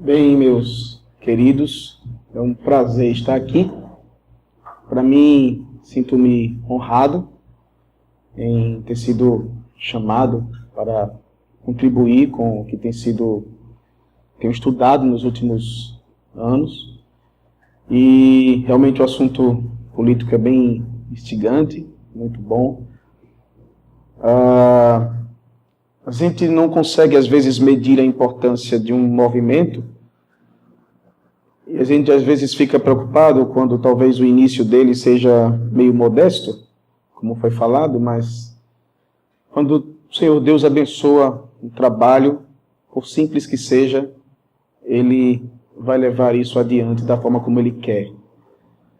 Bem, meus queridos, é um prazer estar aqui. Para mim, sinto-me honrado em ter sido chamado para contribuir com o que tenho estudado nos últimos anos. E realmente o assunto político é bem instigante, muito bom. A gente não consegue, às vezes, medir a importância de um movimento. E a gente, às vezes, fica preocupado quando talvez o início dele seja meio modesto, como foi falado, mas quando o Senhor Deus abençoa um trabalho, por simples que seja, Ele vai levar isso adiante da forma como Ele quer.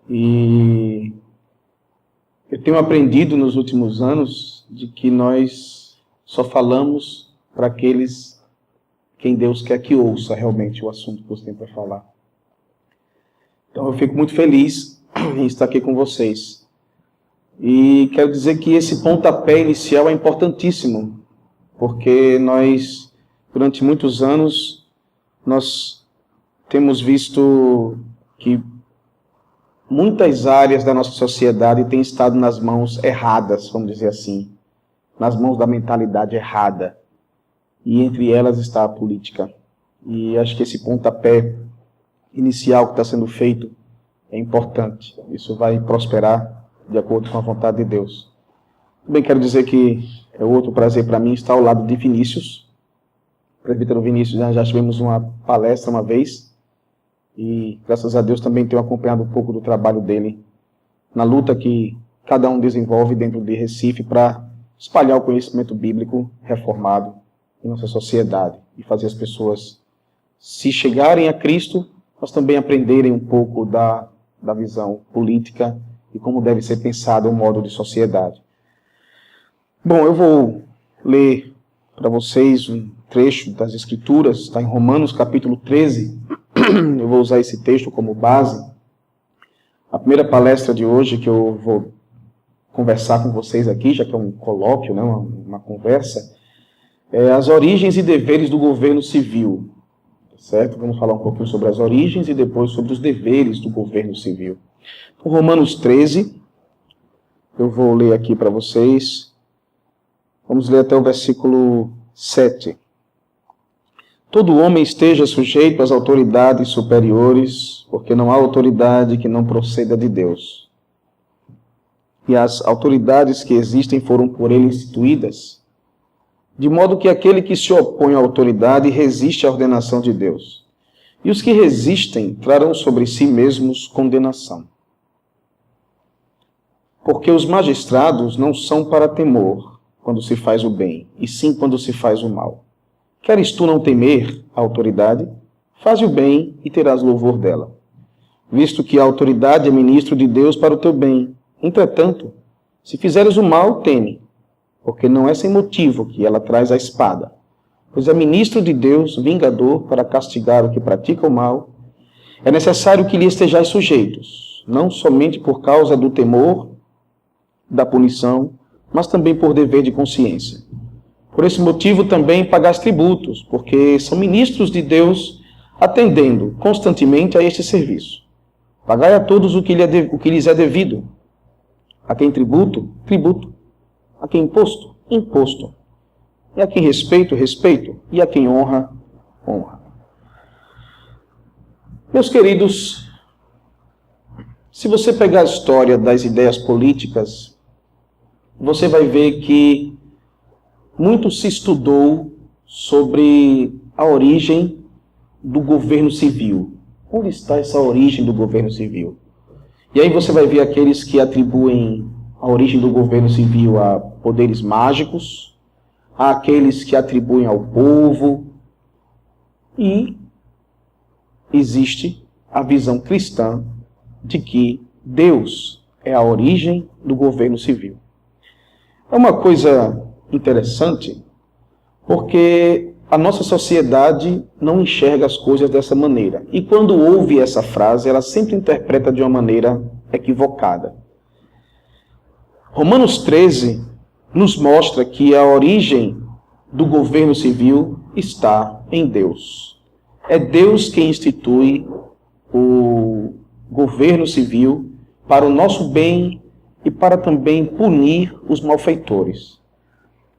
E eu tenho aprendido nos últimos anos de que nós só falamos para aqueles quem Deus quer que ouça realmente o assunto que você tem para falar. Então eu fico muito feliz em estar aqui com vocês. E quero dizer que esse pontapé inicial é importantíssimo, porque nós, durante muitos anos, nós temos visto que muitas áreas da nossa sociedade têm estado nas mãos erradas, vamos dizer assim, nas mãos da mentalidade errada. E entre elas está a política. E acho que esse pontapé inicial que está sendo feito é importante. Isso vai prosperar de acordo com a vontade de Deus. Também quero dizer que é outro prazer para mim estar ao lado de Vinícius. O presbítero Vinícius, já tivemos uma palestra uma vez e graças a Deus também tenho acompanhado um pouco do trabalho dele na luta que cada um desenvolve dentro de Recife para espalhar o conhecimento bíblico reformado em nossa sociedade e fazer as pessoas, se chegarem a Cristo, mas também aprenderem um pouco da visão política e como deve ser pensado o modo de sociedade. Bom, eu vou ler para vocês um trecho das Escrituras, está em Romanos capítulo 13. Eu vou usar esse texto como base. A primeira palestra de hoje que eu vou conversar com vocês aqui, já que é um colóquio, né, uma conversa, é as origens e deveres do governo civil. Certo? Vamos falar um pouquinho sobre as origens e depois sobre os deveres do governo civil. Então, Romanos 13, eu vou ler aqui para vocês. Vamos ler até o versículo 7. Todo homem esteja sujeito às autoridades superiores, porque não há autoridade que não proceda de Deus. E as autoridades que existem foram por ele instituídas, de modo que aquele que se opõe à autoridade resiste à ordenação de Deus. E os que resistem trarão sobre si mesmos condenação. Porque os magistrados não são para temor quando se faz o bem, e sim quando se faz o mal. Queres tu não temer a autoridade? Faze o bem e terás louvor dela, visto que a autoridade é ministro de Deus para o teu bem. Entretanto, se fizeres o mal, teme, porque não é sem motivo que ela traz a espada, pois é ministro de Deus, vingador, para castigar o que pratica o mal. É necessário que lhe estejais sujeitos, não somente por causa do temor da punição, mas também por dever de consciência. Por esse motivo também pagais tributos, porque são ministros de Deus, atendendo constantemente a este serviço. Pagai a todos o que lhes é devido. A quem tributo, tributo. A quem imposto, imposto. E a quem respeito, respeito. E a quem honra, honra. Meus queridos, se você pegar a história das ideias políticas, você vai ver que muito se estudou sobre a origem do governo civil. Onde está essa origem do governo civil? E aí você vai ver aqueles que atribuem a origem do governo civil a poderes mágicos, há aqueles que atribuem ao povo, e existe a visão cristã de que Deus é a origem do governo civil. É uma coisa interessante, porque a nossa sociedade não enxerga as coisas dessa maneira. E quando ouve essa frase, ela sempre interpreta de uma maneira equivocada. Romanos 13 nos mostra que a origem do governo civil está em Deus. É Deus quem institui o governo civil para o nosso bem e para também punir os malfeitores.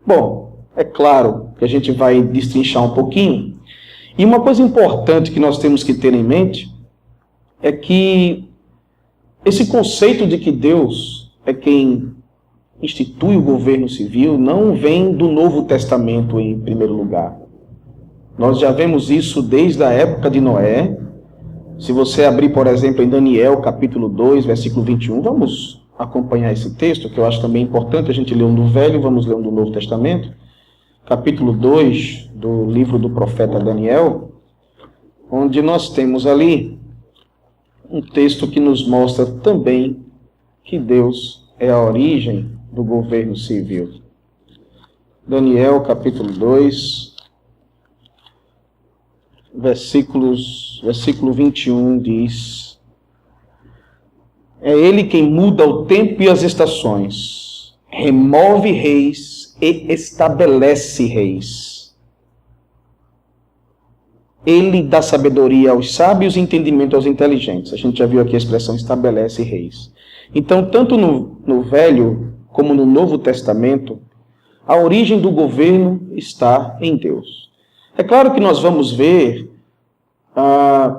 Bom, é claro que a gente vai destrinchar um pouquinho. E uma coisa importante que nós temos que ter em mente é que esse conceito de que Deus é quem institui o governo civil não vem do Novo Testamento em primeiro lugar. Nós já vemos isso desde a época de Noé. Se você abrir, por exemplo, em Daniel, capítulo 2, versículo 21, vamos acompanhar esse texto, que eu acho também importante a gente ler um do Velho, vamos ler um do Novo Testamento. Capítulo 2 do livro do profeta Daniel, onde nós temos ali um texto que nos mostra também que Deus é a origem do governo civil. Daniel, capítulo 2, versículo 21 diz: é ele quem muda o tempo e as estações, remove reis e estabelece reis. Ele dá sabedoria aos sábios e entendimento aos inteligentes. A gente já viu aqui a expressão estabelece reis. Então, tanto no Velho como no Novo Testamento, a origem do governo está em Deus. É claro que nós vamos ver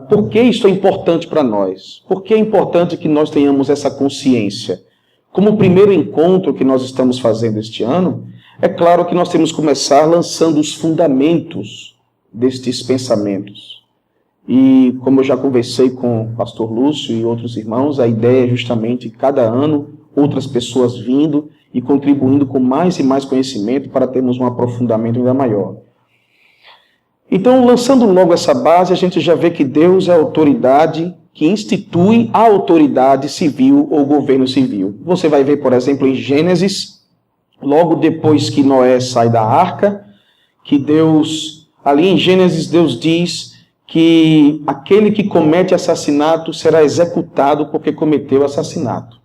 por que isso é importante para nós. Por que é importante que nós tenhamos essa consciência. Como o primeiro encontro que nós estamos fazendo este ano, é claro que nós temos que começar lançando os fundamentos destes pensamentos. E como eu já conversei com o pastor Lúcio e outros irmãos, a ideia é justamente cada ano outras pessoas vindo e contribuindo com mais e mais conhecimento para termos um aprofundamento ainda maior. Então, lançando logo essa base, a gente já vê que Deus é a autoridade que institui a autoridade civil ou governo civil. Você vai ver, por exemplo, em Gênesis, logo depois que Noé sai da arca, que Deus, ali em Gênesis, Deus diz que aquele que comete assassinato será executado porque cometeu assassinato.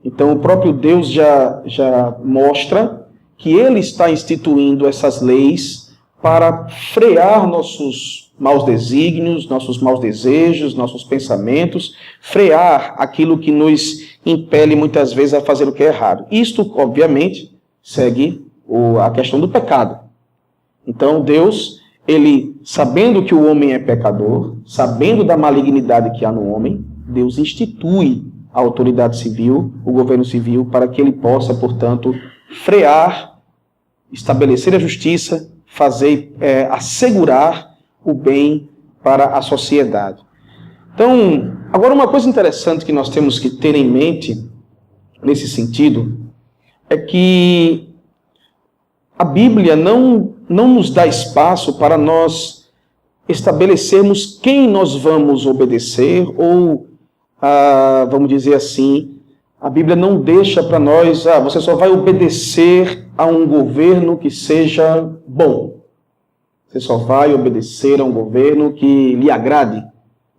Então, o próprio Deus já mostra que ele está instituindo essas leis para frear nossos maus desígnios, nossos maus desejos, nossos pensamentos, frear aquilo que nos impele muitas vezes a fazer o que é errado. Isto, obviamente, segue a questão do pecado. Então, Deus, ele, sabendo que o homem é pecador, sabendo da malignidade que há no homem, Deus institui a autoridade civil, o governo civil, para que ele possa, portanto, frear, estabelecer a justiça, assegurar o bem para a sociedade. Então, agora uma coisa interessante que nós temos que ter em mente, nesse sentido, é que a Bíblia não nos dá espaço para nós estabelecermos quem nós vamos obedecer, ou, vamos dizer assim, a Bíblia não deixa para nós, você só vai obedecer a um governo que seja bom. Você só vai obedecer a um governo que lhe agrade.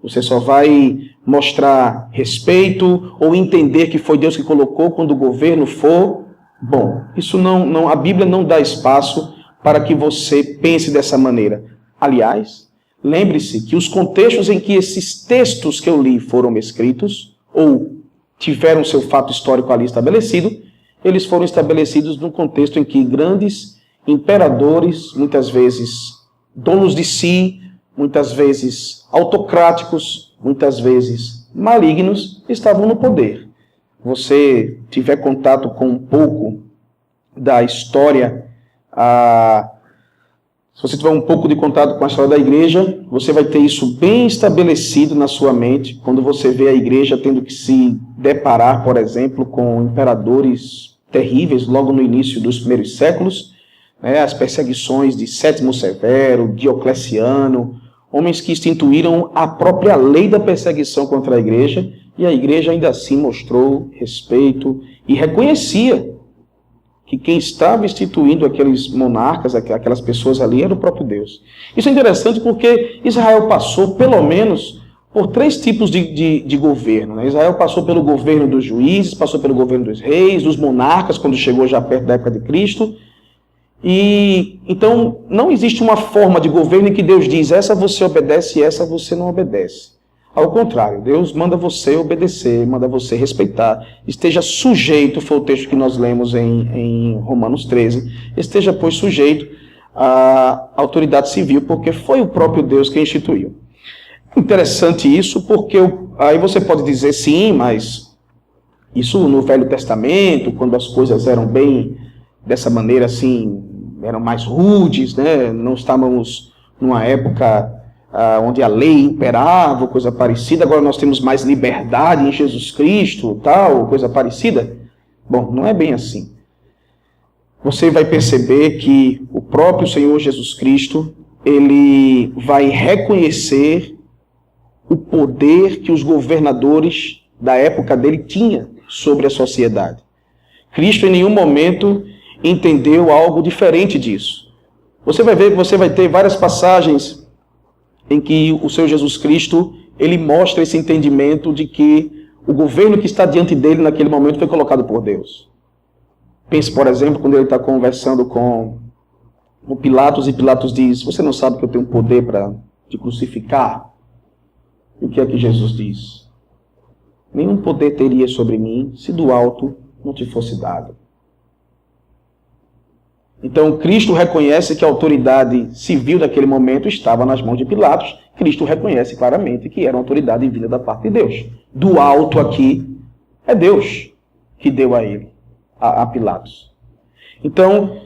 Você só vai mostrar respeito ou entender que foi Deus que colocou quando o governo for bom. Isso a Bíblia não dá espaço para que você pense dessa maneira. Aliás, lembre-se que os contextos em que esses textos que eu li foram escritos, ou tiveram seu fato histórico ali estabelecido, eles foram estabelecidos num contexto em que grandes imperadores, muitas vezes donos de si, muitas vezes autocráticos, muitas vezes malignos, estavam no poder. Você tiver contato com um pouco da história, se você tiver um pouco de contato com a história da igreja, você vai ter isso bem estabelecido na sua mente, quando você vê a igreja tendo que se deparar, por exemplo, com imperadores terríveis logo no início dos primeiros séculos, as perseguições de Sétimo Severo, Diocleciano, homens que instituíram a própria lei da perseguição contra a igreja, e a igreja ainda assim mostrou respeito e reconhecia que quem estava instituindo aqueles monarcas, aquelas pessoas ali, era o próprio Deus. Isso é interessante porque Israel passou, pelo menos, por 3 tipos de governo. Israel passou pelo governo dos juízes, passou pelo governo dos reis, dos monarcas, quando chegou já perto da época de Cristo, E então não existe uma forma de governo em que Deus diz, essa você obedece e essa você não obedece. Ao contrário, Deus manda você obedecer, manda você respeitar, esteja sujeito, foi o texto que nós lemos em Romanos 13, esteja, pois, sujeito à autoridade civil, porque foi o próprio Deus que instituiu. Interessante isso, porque aí você pode dizer sim, mas isso no Velho Testamento, quando as coisas eram bem dessa maneira assim, eram mais rudes, né? Não estávamos numa época onde a lei imperava, coisa parecida, agora nós temos mais liberdade em Jesus Cristo, tal, coisa parecida. Bom, não é bem assim. Você vai perceber que o próprio Senhor Jesus Cristo, ele vai reconhecer o poder que os governadores da época dele tinham sobre a sociedade. Cristo em nenhum momento entendeu algo diferente disso. Você vai ver que você vai ter várias passagens em que o Senhor Jesus Cristo, ele mostra esse entendimento de que o governo que está diante dele naquele momento foi colocado por Deus. Pense, por exemplo, quando ele está conversando com o Pilatos, e Pilatos diz, você não sabe que eu tenho poder para te crucificar? E o que é que Jesus diz? Nenhum poder teria sobre mim se do alto não te fosse dado. Então, Cristo reconhece que a autoridade civil daquele momento estava nas mãos de Pilatos. Cristo reconhece claramente que era uma autoridade vinda da parte de Deus. Do alto aqui, é Deus que deu a ele, a Pilatos. Então,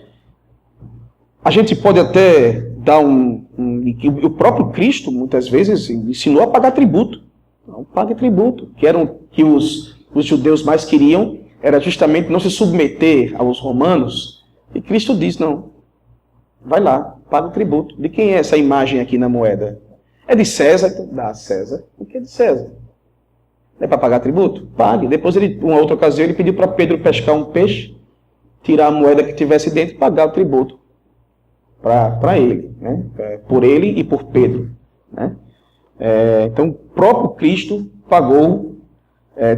a gente pode até dar o próprio Cristo, muitas vezes, ensinou a pagar tributo. Não pague tributo. Que os judeus mais queriam era justamente não se submeter aos romanos. E Cristo diz, não, vai lá, paga o tributo. De quem é essa imagem aqui na moeda? É de César, então dá a César. O que é de César? É para pagar tributo? Pague. Depois, uma outra ocasião, ele pediu para Pedro pescar um peixe, tirar a moeda que tivesse dentro e pagar o tributo para ele, né? Por ele e por Pedro. Né? Então, o próprio Cristo pagou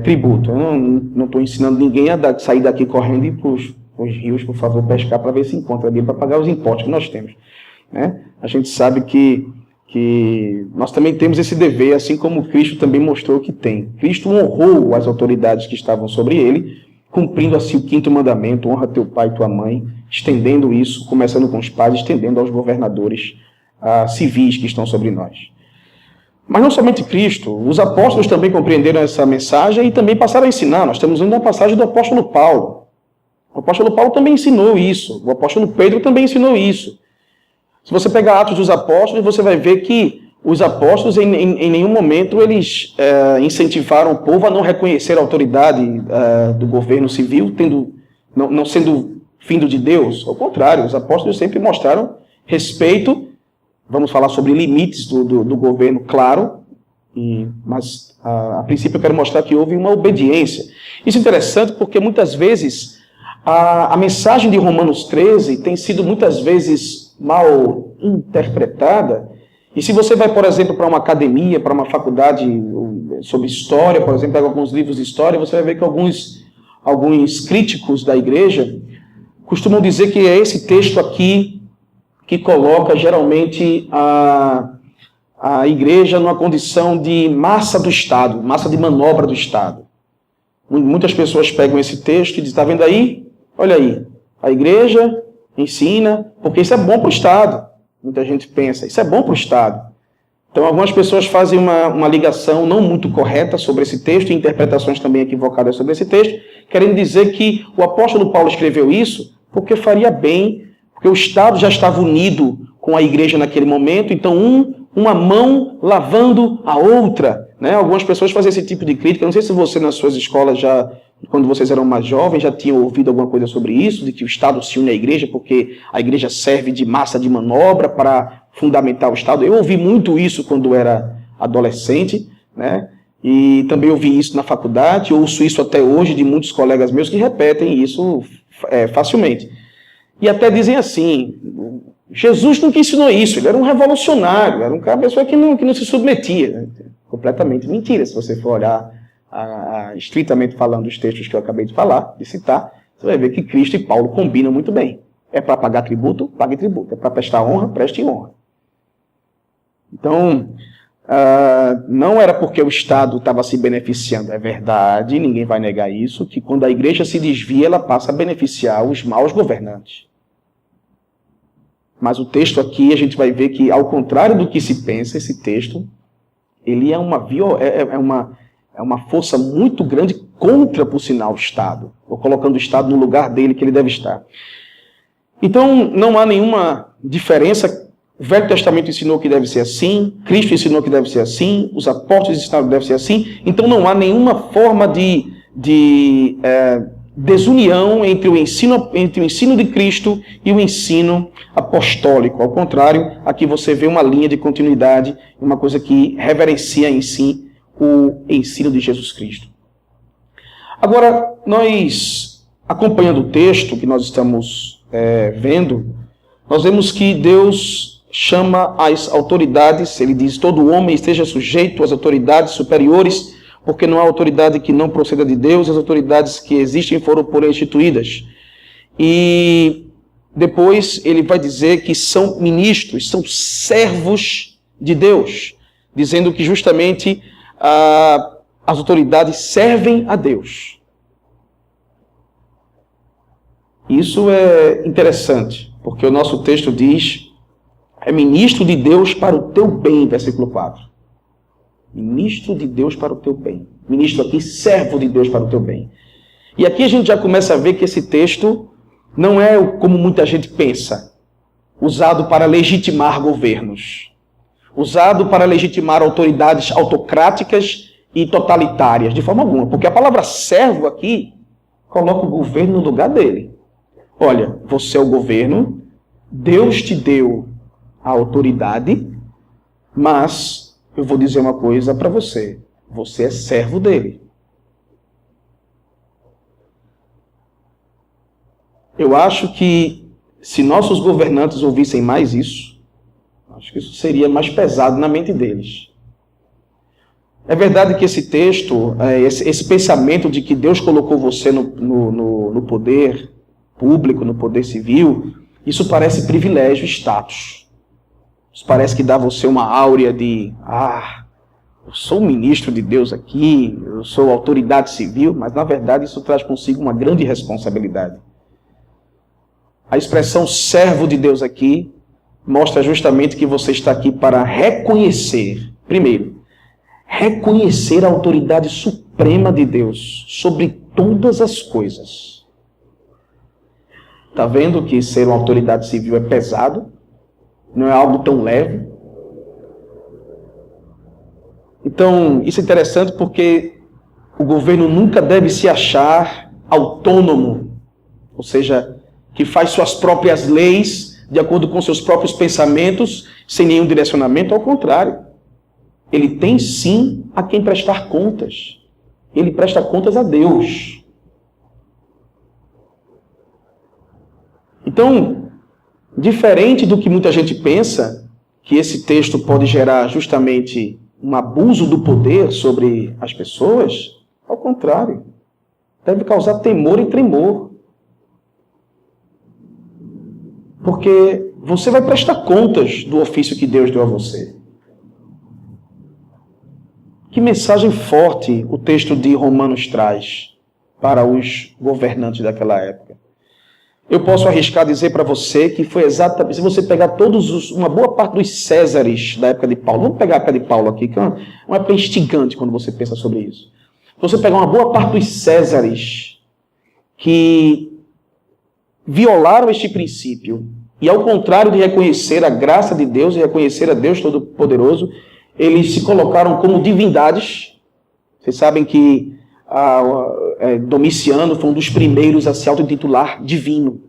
tributo. Eu não estou ensinando ninguém a sair daqui correndo e ir para os rios, por favor, pescar para ver se encontra ali, para pagar os impostos que nós temos. Né? A gente sabe que nós também temos esse dever, assim como Cristo também mostrou que tem. Cristo honrou as autoridades que estavam sobre ele, cumprindo assim o 5º mandamento, honra teu pai e tua mãe, estendendo isso, começando com os pais, estendendo aos governadores civis que estão sobre nós. Mas não somente Cristo, os apóstolos também compreenderam essa mensagem e também passaram a ensinar. Nós temos ainda uma passagem do apóstolo Paulo. O apóstolo Paulo também ensinou isso. O apóstolo Pedro também ensinou isso. Se você pegar Atos dos Apóstolos, você vai ver que os apóstolos, em nenhum momento, eles incentivaram o povo a não reconhecer a autoridade do governo civil, não sendo vindo de Deus. Ao contrário, os apóstolos sempre mostraram respeito. Vamos falar sobre limites do governo, claro, mas a princípio eu quero mostrar que houve uma obediência. Isso é interessante porque muitas vezes a mensagem de Romanos 13 tem sido muitas vezes mal interpretada. E se você vai, por exemplo, para uma academia, para uma faculdade sobre história, por exemplo, pega alguns livros de história, você vai ver que alguns críticos da igreja costumam dizer que é esse texto aqui que coloca geralmente a igreja numa condição de massa do Estado, massa de manobra do Estado. Muitas pessoas pegam esse texto e dizem, está vendo aí? Olha aí, a igreja ensina, porque isso é bom para o Estado. Muita gente pensa, isso é bom para o Estado. Então, algumas pessoas fazem uma ligação não muito correta sobre esse texto, e interpretações também equivocadas sobre esse texto, querendo dizer que o apóstolo Paulo escreveu isso porque faria bem, porque o Estado já estava unido com a igreja naquele momento, então uma mão lavando a outra. Né? Algumas pessoas fazem esse tipo de crítica. Não sei se você, nas suas escolas, quando vocês eram mais jovens, já tinham ouvido alguma coisa sobre isso, de que o Estado se une à igreja porque a igreja serve de massa de manobra para fundamentar o Estado. Eu ouvi muito isso quando era adolescente, né? E também ouvi isso na faculdade, ouço isso até hoje de muitos colegas meus que repetem isso facilmente. E até dizem assim, Jesus nunca ensinou isso, ele era um revolucionário, era uma pessoa que não se submetia. Né? Completamente mentira, se você for olhar estritamente falando os textos que eu acabei de falar, de citar, você vai ver que Cristo e Paulo combinam muito bem. É para pagar tributo? Pague tributo. É para prestar honra? Preste honra. Então, não era porque o Estado estava se beneficiando. É verdade, ninguém vai negar isso, que quando a igreja se desvia, ela passa a beneficiar os maus governantes. Mas o texto aqui, a gente vai ver que, ao contrário do que se pensa, esse texto, ele é uma força muito grande contra, por sinal, o Estado. Ou colocando o Estado no lugar dele, que ele deve estar. Então, não há nenhuma diferença. O Velho Testamento ensinou que deve ser assim, Cristo ensinou que deve ser assim, os apóstolos ensinaram que deve ser assim. Então, não há nenhuma forma de desunião entre o ensino de Cristo e o ensino apostólico. Ao contrário, aqui você vê uma linha de continuidade, uma coisa que reverencia em si o ensino de Jesus Cristo. Agora, nós, acompanhando o texto que nós estamos vendo, nós vemos que Deus chama as autoridades, ele diz, todo homem esteja sujeito às autoridades superiores, porque não há autoridade que não proceda de Deus, as autoridades que existem foram por ele instituídas. E depois ele vai dizer que são ministros, são servos de Deus, dizendo que justamente as autoridades servem a Deus. Isso é interessante, porque o nosso texto diz, é ministro de Deus para o teu bem, versículo 4. Ministro de Deus para o teu bem. Ministro aqui, servo de Deus para o teu bem. E aqui a gente já começa a ver que esse texto não é como muita gente pensa, usado para legitimar governos, usado para legitimar autoridades autocráticas e totalitárias, de forma alguma. Porque a palavra servo aqui coloca o governo no lugar dele. Olha, você é o governo, Deus te deu a autoridade, mas eu vou dizer uma coisa para você. Você é servo dele. Eu acho que se nossos governantes ouvissem mais isso, acho que isso seria mais pesado na mente deles. É verdade que esse texto, esse pensamento de que Deus colocou você no poder público, no poder civil, isso parece privilégio e status. Isso parece que dá a você uma áurea de, eu sou um ministro de Deus aqui, eu sou autoridade civil, mas na verdade isso traz consigo uma grande responsabilidade. A expressão servo de Deus aqui mostra justamente que você está aqui para reconhecer, primeiro, reconhecer a autoridade suprema de Deus sobre todas as coisas. Está vendo que ser uma autoridade civil é pesado? Não é algo tão leve? Então, isso é interessante porque o governo nunca deve se achar autônomo, ou seja, que faz suas próprias leis de acordo com seus próprios pensamentos, sem nenhum direcionamento. Ao contrário, ele tem sim a quem prestar contas. Ele presta contas a Deus. Então, diferente do que muita gente pensa, que esse texto pode gerar justamente um abuso do poder sobre as pessoas, ao contrário, deve causar temor e tremor. Porque você vai prestar contas do ofício que Deus deu a você. Que mensagem forte o texto de Romanos traz para os governantes daquela época. Eu posso arriscar dizer para você que foi exatamente, se você pegar uma boa parte dos Césares da época de Paulo, vamos pegar a época de Paulo aqui, que é uma época instigante quando você pensa sobre isso. Se você pegar uma boa parte dos Césares que violaram este princípio, e ao contrário de reconhecer a graça de Deus e reconhecer a Deus Todo-Poderoso, eles se colocaram como divindades. Vocês sabem que Domiciano foi um dos primeiros a se autotitular divino,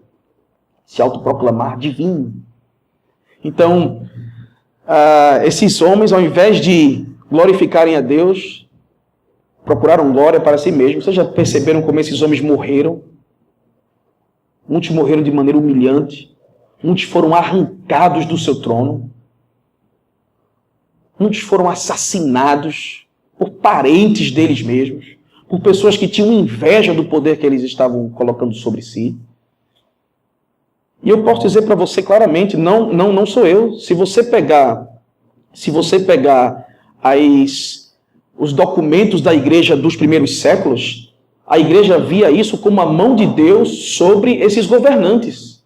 se autoproclamar divino. Então, esses homens, ao invés de glorificarem a Deus, procuraram glória para si mesmos. Vocês já perceberam como esses homens morreram? Muitos morreram de maneira humilhante. Muitos foram arrancados do seu trono. Muitos foram assassinados por parentes deles mesmos, por pessoas que tinham inveja do poder que eles estavam colocando sobre si. E eu posso dizer para você claramente, não sou eu. Se você pegar os documentos da igreja dos primeiros séculos, a igreja via isso como a mão de Deus sobre esses governantes.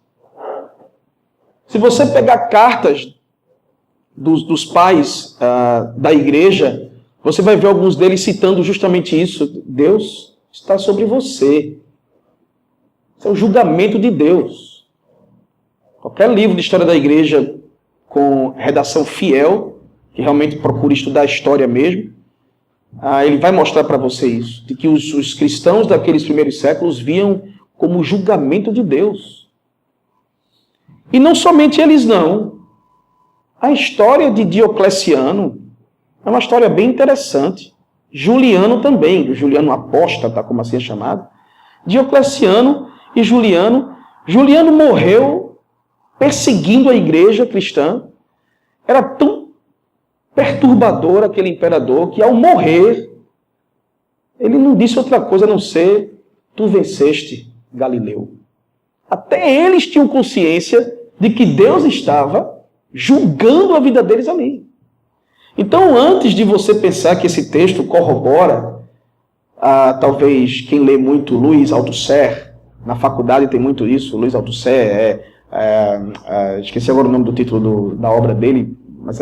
Se você pegar cartas dos pais da igreja, você vai ver alguns deles citando justamente isso. Deus está sobre você. Isso é o julgamento de Deus. Qualquer livro de história da igreja com redação fiel, que realmente procure estudar a história mesmo, ele vai mostrar para você isso, de que os cristãos daqueles primeiros séculos viam como julgamento de Deus. E não somente eles não. A história de Diocleciano é uma história bem interessante. Juliano também, o Juliano apóstata, como assim é chamado. Diocleciano e Juliano morreu perseguindo a igreja cristã. Era tão perturbador aquele imperador que ao morrer, ele não disse outra coisa a não ser: tu venceste, Galileu. Até eles tinham consciência de que Deus estava julgando a vida deles ali. Então, antes de você pensar que esse texto corrobora, talvez quem lê muito Luiz Althusser, na faculdade tem muito isso, Luiz Althusser esqueci agora o nome do título da obra dele, mas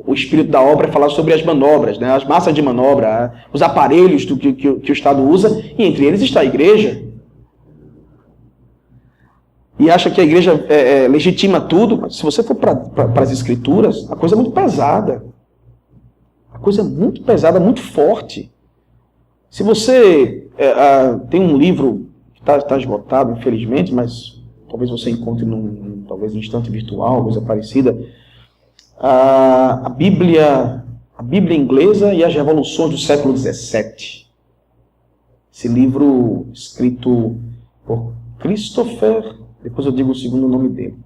o espírito da obra é falar sobre as manobras, né, as massas de manobra, os aparelhos que o Estado usa, e entre eles está a igreja. E acha que a igreja legitima tudo, mas se você for para as escrituras, a coisa é muito pesada. A coisa é muito pesada, muito forte. Se você tem um livro que está esgotado, infelizmente, mas talvez você encontre num instante virtual, coisa parecida, a Bíblia inglesa e as revoluções do século XVII. Esse livro escrito por Christopher, depois eu digo o segundo nome dele.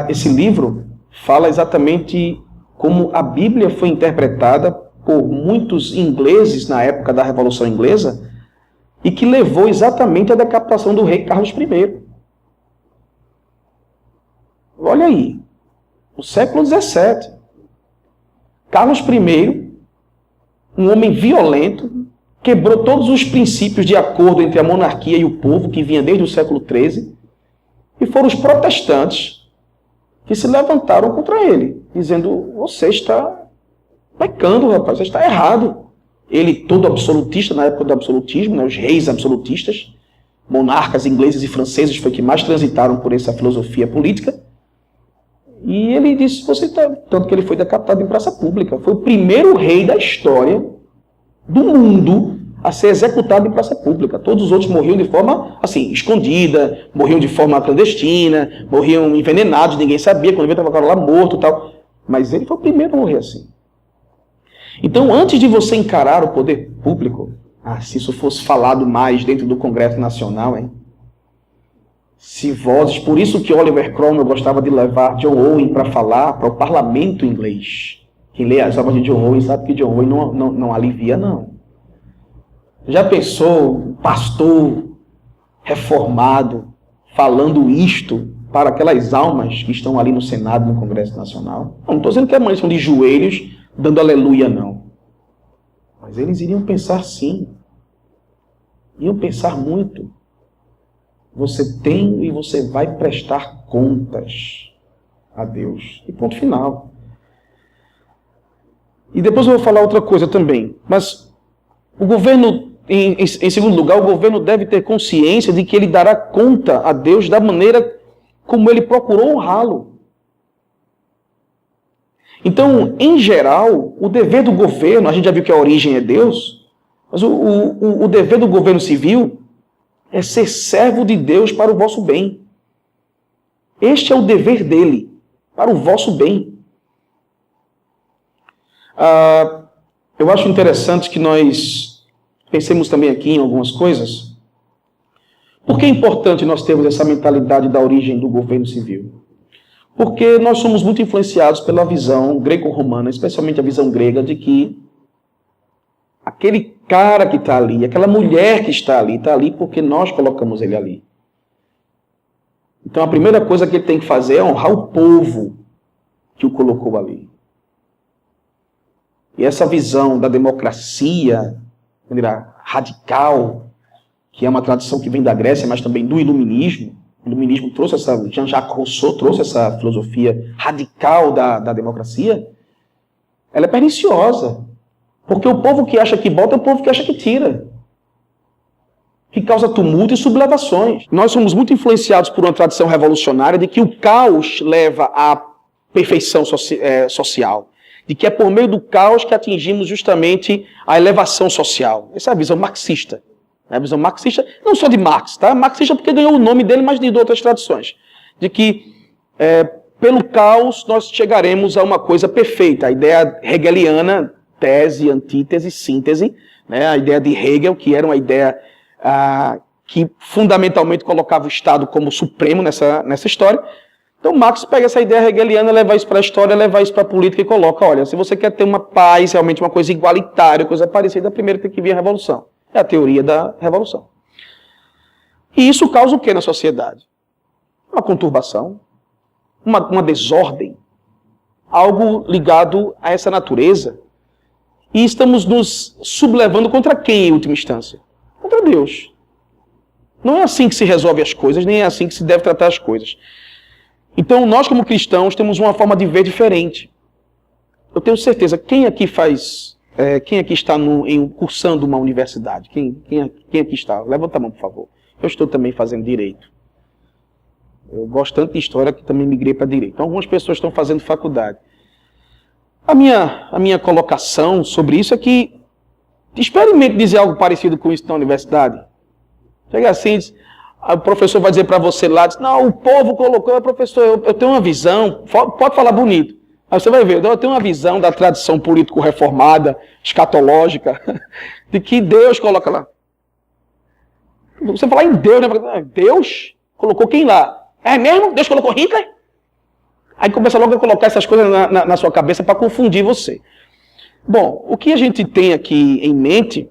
Esse livro fala exatamente como a Bíblia foi interpretada por muitos ingleses na época da Revolução Inglesa e que levou exatamente à decapitação do rei Carlos I. Olha aí, o século XVII. Carlos I, um homem violento, quebrou todos os princípios de acordo entre a monarquia e o povo, que vinha desde o século XIII, e foram os protestantes que se levantaram contra ele, dizendo: você está pecando, rapaz, você está errado. Ele, todo absolutista, na época do absolutismo, né, os reis absolutistas, monarcas ingleses e franceses foi que mais transitaram por essa filosofia política, e ele disse: você está... Tanto que ele foi decapitado em praça pública. Foi o primeiro rei da história do mundo a ser executado em praça pública. Todos os outros morriam de forma, assim, escondida, morriam de forma clandestina, morriam envenenados, ninguém sabia, quando veio estava lá morto e tal. Mas ele foi o primeiro a morrer assim. Então, antes de você encarar o poder público, se isso fosse falado mais dentro do Congresso Nacional, hein? Se vozes, por isso que Oliver Cromwell gostava de levar John Owen para falar para o parlamento inglês. Quem lê as obras de John Owen sabe que John Owen não alivia, não. Já pensou um pastor reformado falando isto para aquelas almas que estão ali no Senado, no Congresso Nacional? Não estou dizendo que amanhã são de joelhos dando aleluia, não. Mas eles iriam pensar sim. Iriam pensar muito. Você tem e você vai prestar contas a Deus. E ponto final. E depois eu vou falar outra coisa também. Mas o governo, em segundo lugar, o governo deve ter consciência de que ele dará conta a Deus da maneira como ele procurou honrá-lo. Então, em geral, o dever do governo, a gente já viu que a origem é Deus, mas o dever do governo civil é ser servo de Deus para o vosso bem. Este é o dever dele, para o vosso bem. Eu acho interessante que nós pensemos também aqui em algumas coisas. Por que é importante nós termos essa mentalidade da origem do governo civil? Porque nós somos muito influenciados pela visão greco-romana, especialmente a visão grega, de que aquele cara que está ali, aquela mulher que está ali porque nós colocamos ele ali. Então a primeira coisa que ele tem que fazer é honrar o povo que o colocou ali. E essa visão da democracia, radical, que é uma tradição que vem da Grécia, mas também do iluminismo. O iluminismo trouxe Jean-Jacques Rousseau trouxe essa filosofia radical da democracia. Ela é perniciosa. Porque o povo que acha que bota é o povo que acha que tira. Que causa tumulto e sublevações. Nós somos muito influenciados por uma tradição revolucionária de que o caos leva à perfeição social. De que é por meio do caos que atingimos justamente a elevação social. Essa é a visão marxista. A visão marxista, não só de Marx, tá? Marxista porque ganhou o nome dele, mas de outras tradições. De que pelo caos nós chegaremos a uma coisa perfeita. A ideia hegeliana, tese, antítese, síntese, né? A ideia de Hegel, que era uma ideia que fundamentalmente colocava o Estado como supremo nessa história. Então Marx pega essa ideia hegeliana, leva isso para a história, leva isso para a política e coloca, olha, se você quer ter uma paz, realmente uma coisa igualitária, coisa parecida, primeiro tem que vir a revolução. É a teoria da revolução. E isso causa o que na sociedade? Uma conturbação, uma desordem, algo ligado a essa natureza. E estamos nos sublevando contra quem, em última instância? Contra Deus. Não é assim que se resolve as coisas, nem é assim que se deve tratar as coisas. Então, nós como cristãos temos uma forma de ver diferente. Eu tenho certeza, quem aqui está cursando uma universidade? Quem aqui está? Levanta a mão, por favor. Eu estou também fazendo direito. Eu gosto tanto de história que também migrei para direito. Então, algumas pessoas estão fazendo faculdade. A minha colocação sobre isso é que experimente dizer algo parecido com isso na universidade. Chega assim, o professor vai dizer para você lá, diz, não, o povo colocou, professor, eu tenho uma visão, pode falar bonito. Aí você vai ver, eu tenho uma visão da tradição político-reformada, escatológica, de que Deus coloca lá. Você falar em Deus, né? Deus colocou quem lá? É mesmo? Deus colocou Hitler? Aí começa logo a colocar essas coisas na sua cabeça para confundir você. Bom, o que a gente tem aqui em mente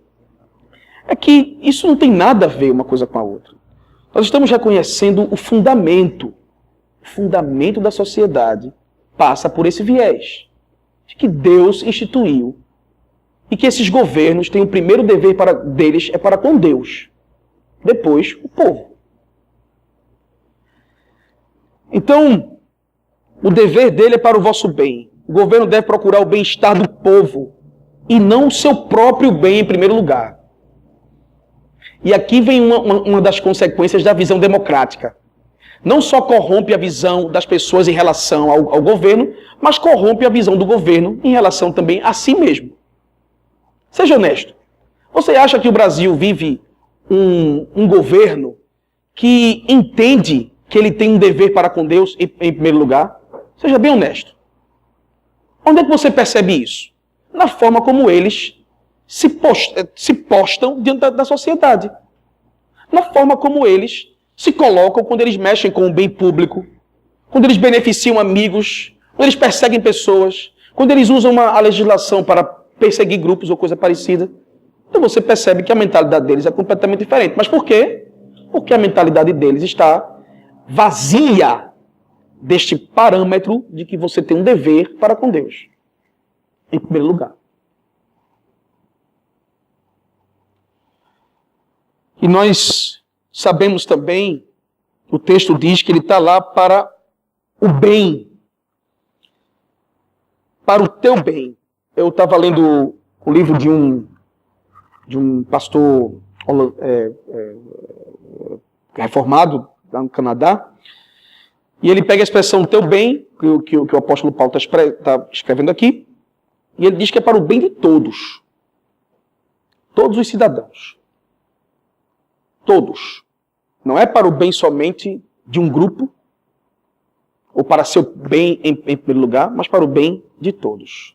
é que isso não tem nada a ver uma coisa com a outra. Nós estamos reconhecendo o fundamento da sociedade passa por esse viés, de que Deus instituiu e que esses governos têm o primeiro dever deles é para com Deus, depois o povo. Então, o dever dele é para o vosso bem. O governo deve procurar o bem-estar do povo e não o seu próprio bem em primeiro lugar. E aqui vem uma das consequências da visão democrática. Não só corrompe a visão das pessoas em relação ao governo, mas corrompe a visão do governo em relação também a si mesmo. Seja honesto. Você acha que o Brasil vive um governo que entende que ele tem um dever para com Deus em primeiro lugar? Seja bem honesto. Onde é que você percebe isso? Na forma como eles se postam diante da sociedade. Na forma como eles se colocam quando eles mexem com o bem público, quando eles beneficiam amigos, quando eles perseguem pessoas, quando eles usam a legislação para perseguir grupos ou coisa parecida. Então você percebe que a mentalidade deles é completamente diferente. Mas por quê? Porque a mentalidade deles está vazia deste parâmetro de que você tem um dever para com Deus. Em primeiro lugar. E nós sabemos também, o texto diz que ele está lá para o bem. Para o teu bem. Eu estava lendo o livro de um pastor reformado lá no Canadá, e ele pega a expressão teu bem, que o apóstolo Paulo está escrevendo aqui, e ele diz que é para o bem de todos. Todos os cidadãos. Todos. Não é para o bem somente de um grupo, ou para seu bem em primeiro lugar, mas para o bem de todos.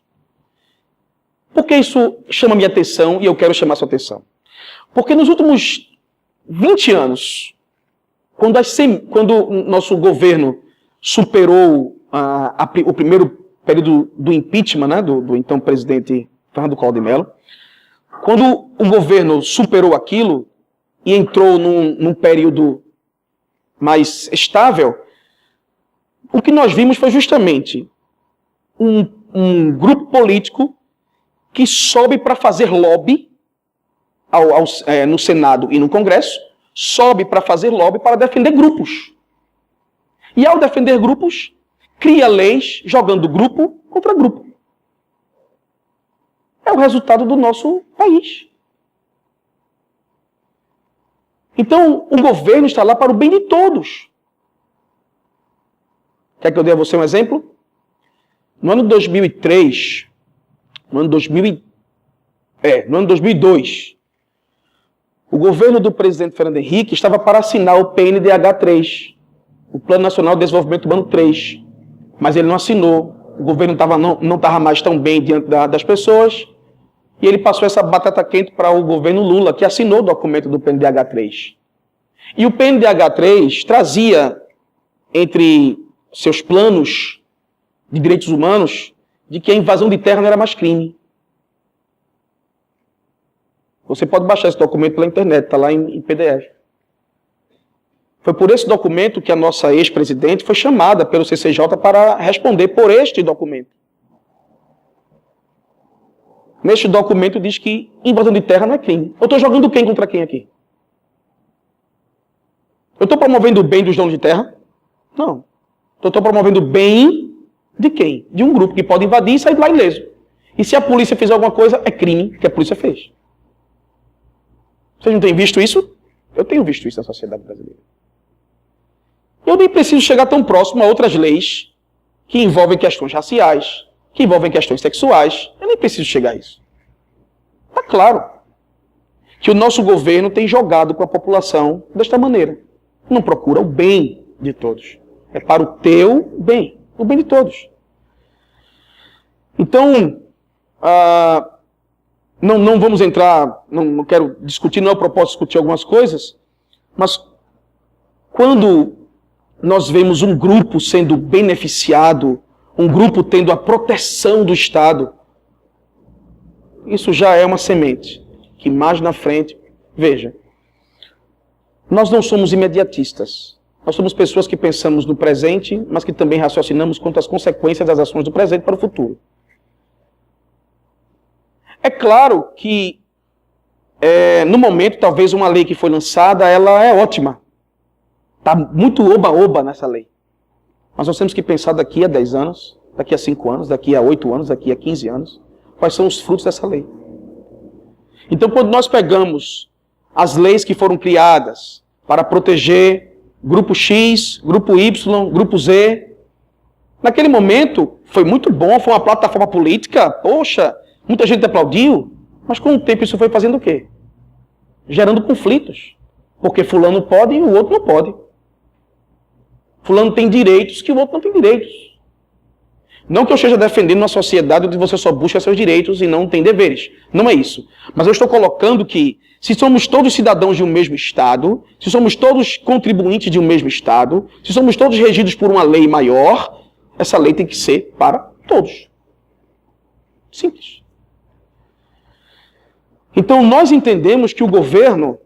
Por que isso chama minha atenção e eu quero chamar sua atenção? Porque nos últimos 20 anos, quando o nosso governo superou o primeiro período do impeachment, né, do então presidente Fernando Collor de Mello, quando o governo superou aquilo e entrou num período mais estável, o que nós vimos foi justamente um grupo político que sobe para fazer lobby no Senado e no Congresso, sobe para fazer lobby para defender grupos. E ao defender grupos, cria leis jogando grupo contra grupo. É o resultado do nosso país. Então, o governo está lá para o bem de todos. Quer que eu dê a você um exemplo? No ano 2003, no ano 2002, o governo do presidente Fernando Henrique estava para assinar o PNDH3, o Plano Nacional de Desenvolvimento Urbano 3, mas ele não assinou. O governo não estava mais tão bem diante das pessoas, e ele passou essa batata quente para o governo Lula, que assinou o documento do PNDH3. E o PNDH3 trazia, entre seus planos de direitos humanos, de que a invasão de terra não era mais crime. Você pode baixar esse documento pela internet, está lá em PDF. Foi por esse documento que a nossa ex-presidente foi chamada pelo CCJ para responder por este documento. Neste documento diz que invasão de terra não é crime. Eu estou jogando quem contra quem aqui? Eu estou promovendo o bem dos donos de terra? Não. Eu estou promovendo o bem de quem? De um grupo que pode invadir e sair de lá ileso. E se a polícia fizer alguma coisa, é crime que a polícia fez. Vocês não têm visto isso? Eu tenho visto isso na sociedade brasileira. Eu nem preciso chegar tão próximo a outras leis que envolvem questões raciais, que envolvem questões sexuais. Eu nem preciso chegar a isso. Está claro que o nosso governo tem jogado com a população desta maneira. Não procura o bem de todos. É para o teu bem, o bem de todos. Então, não vamos entrar, não quero discutir, não é o propósito discutir algumas coisas, mas quando nós vemos um grupo sendo beneficiado, um grupo tendo a proteção do Estado, isso já é uma semente que mais na frente, veja, nós não somos imediatistas. Nós somos pessoas que pensamos no presente, mas que também raciocinamos quanto às consequências das ações do presente para o futuro. É claro que, no momento, talvez uma lei que foi lançada, ela é ótima. Está muito oba-oba nessa lei. Mas nós temos que pensar daqui a 10 anos, daqui a 5 anos, daqui a 8 anos, daqui a 15 anos, quais são os frutos dessa lei. Então, quando nós pegamos as leis que foram criadas para proteger grupo X, grupo Y, grupo Z, naquele momento foi muito bom, foi uma plataforma política, poxa, muita gente aplaudiu, mas com o tempo isso foi fazendo o quê? Gerando conflitos. Porque fulano pode e o outro não pode. Fulano tem direitos que o outro não tem direitos. Não que eu esteja defendendo uma sociedade onde você só busca seus direitos e não tem deveres. Não é isso. Mas eu estou colocando que, se somos todos cidadãos de um mesmo Estado, se somos todos contribuintes de um mesmo Estado, se somos todos regidos por uma lei maior, essa lei tem que ser para todos. Simples. Então nós entendemos que o governo,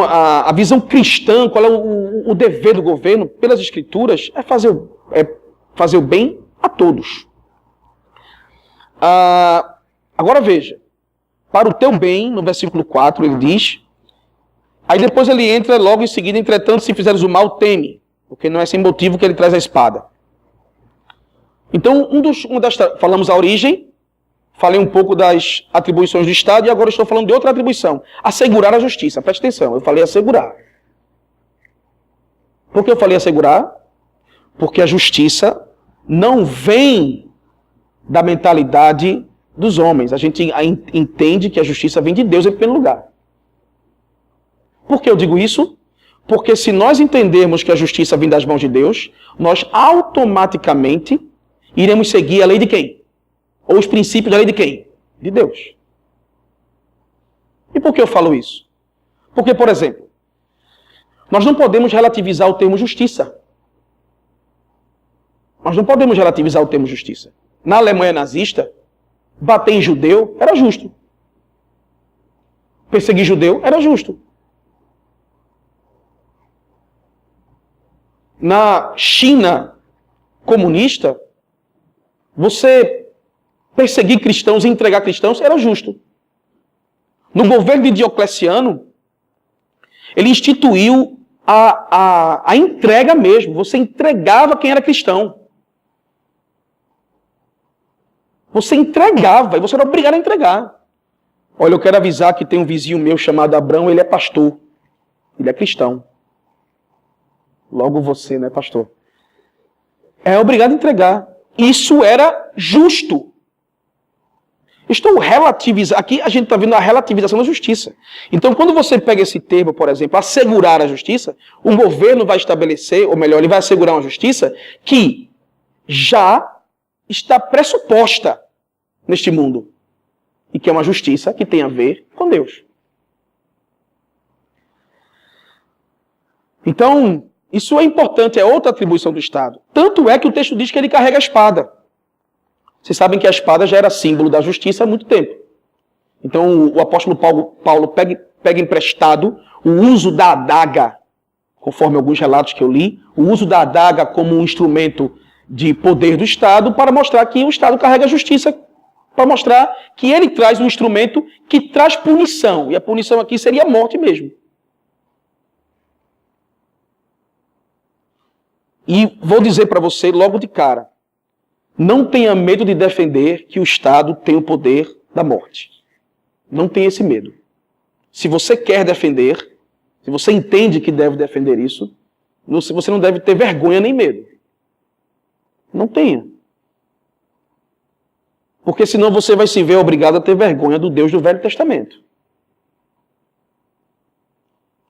a visão cristã, qual é o dever do governo, pelas Escrituras, é fazer o bem a todos. Agora veja, para o teu bem, no versículo 4, ele diz, aí depois ele entra logo em seguida, entretanto, se fizeres o mal, teme, porque não é sem motivo que ele traz a espada. Então, falamos a origem, falei um pouco das atribuições do Estado e agora estou falando de outra atribuição, assegurar a justiça. Preste atenção, eu falei assegurar. Por que eu falei assegurar? Porque a justiça não vem da mentalidade dos homens. A gente entende que a justiça vem de Deus em primeiro lugar. Por que eu digo isso? Porque se nós entendermos que a justiça vem das mãos de Deus, nós automaticamente iremos seguir a lei de quem? Ou os princípios da lei de quem? De Deus. E por que eu falo isso? Porque, por exemplo, nós não podemos relativizar o termo justiça. Nós não podemos relativizar o termo justiça. Na Alemanha nazista, bater em judeu era justo. Perseguir judeu era justo. Na China comunista, você perseguir cristãos e entregar cristãos era justo. No governo de Diocleciano, ele instituiu a entrega mesmo. Você entregava quem era cristão. Você entregava e você era obrigado a entregar. Olha, eu quero avisar que tem um vizinho meu chamado Abrão, ele é pastor. Ele é cristão. Logo você, né, pastor? É obrigado a entregar. Isso era justo. Estou relativizando. Aqui a gente está vendo a relativização da justiça. Então, quando você pega esse termo, por exemplo, assegurar a justiça, o governo vai estabelecer, ou melhor, ele vai assegurar uma justiça que já está pressuposta neste mundo. E que é uma justiça que tem a ver com Deus. Então, isso é importante, é outra atribuição do Estado. Tanto é que o texto diz que ele carrega a espada. Vocês sabem que a espada já era símbolo da justiça há muito tempo. Então o apóstolo Paulo pega emprestado o uso da adaga, conforme alguns relatos que eu li, o uso da adaga como um instrumento de poder do Estado para mostrar que o Estado carrega a justiça, para mostrar que ele traz um instrumento que traz punição. E a punição aqui seria a morte mesmo. E vou dizer para você logo de cara, não tenha medo de defender que o Estado tem o poder da morte. Não tenha esse medo. Se você quer defender, se você entende que deve defender isso, você não deve ter vergonha nem medo. Não tenha. Porque senão você vai se ver obrigado a ter vergonha do Deus do Velho Testamento,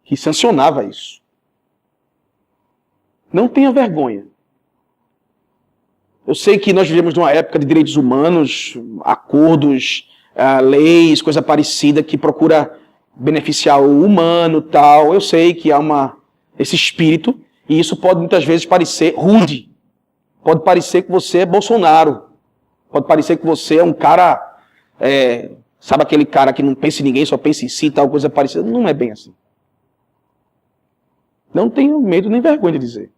que sancionava isso. Não tenha vergonha. Eu sei que nós vivemos numa época de direitos humanos, acordos, leis, coisa parecida, que procura beneficiar o humano, tal. Eu sei que há esse espírito, e isso pode muitas vezes parecer rude. Pode parecer que você é Bolsonaro. Pode parecer que você é um cara, sabe aquele cara que não pensa em ninguém, só pensa em si, tal, coisa parecida. Não é bem assim. Não tenho medo nem vergonha de dizer.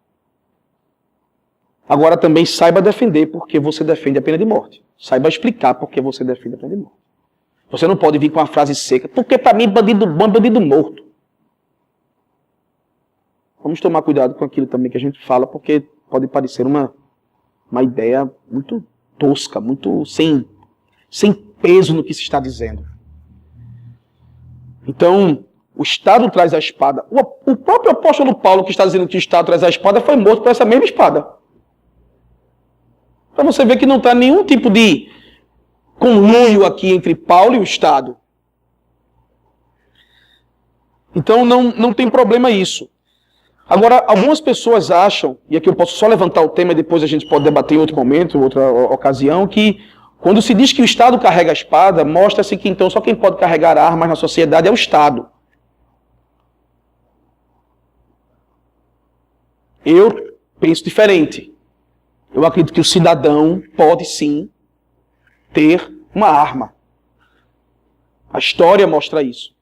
Agora também saiba defender porque você defende a pena de morte. Saiba explicar porque você defende a pena de morte. Você não pode vir com uma frase seca, porque para mim bandido bom é bandido morto. Vamos tomar cuidado com aquilo também que a gente fala, porque pode parecer uma ideia muito tosca, muito sem peso no que se está dizendo. Então, o Estado traz a espada. O próprio apóstolo Paulo, que está dizendo que o Estado traz a espada, foi morto por essa mesma espada. Para você ver que não está nenhum tipo de conluio aqui entre Paulo e o Estado. Então não tem problema isso. Agora, algumas pessoas acham, e aqui eu posso só levantar o tema e depois a gente pode debater em outro momento, em outra ocasião, que quando se diz que o Estado carrega a espada, mostra-se que então só quem pode carregar armas na sociedade é o Estado. Eu penso diferente. Eu acredito que o cidadão pode sim ter uma arma. A história mostra isso.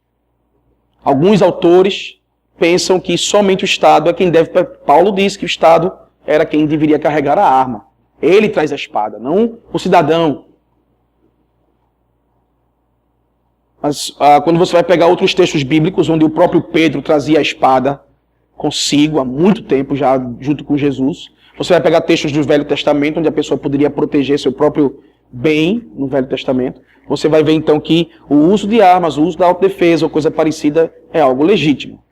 Alguns autores pensam que somente o Estado é quem deve... Paulo disse que o Estado era quem deveria carregar a arma. Ele traz a espada, não o cidadão. Mas quando você vai pegar outros textos bíblicos, onde o próprio Pedro trazia a espada consigo há muito tempo, já junto com Jesus, você vai pegar textos do Velho Testamento, onde a pessoa poderia proteger seu próprio bem no Velho Testamento. Você vai ver então que o uso de armas, o uso da autodefesa ou coisa parecida é algo legítimo.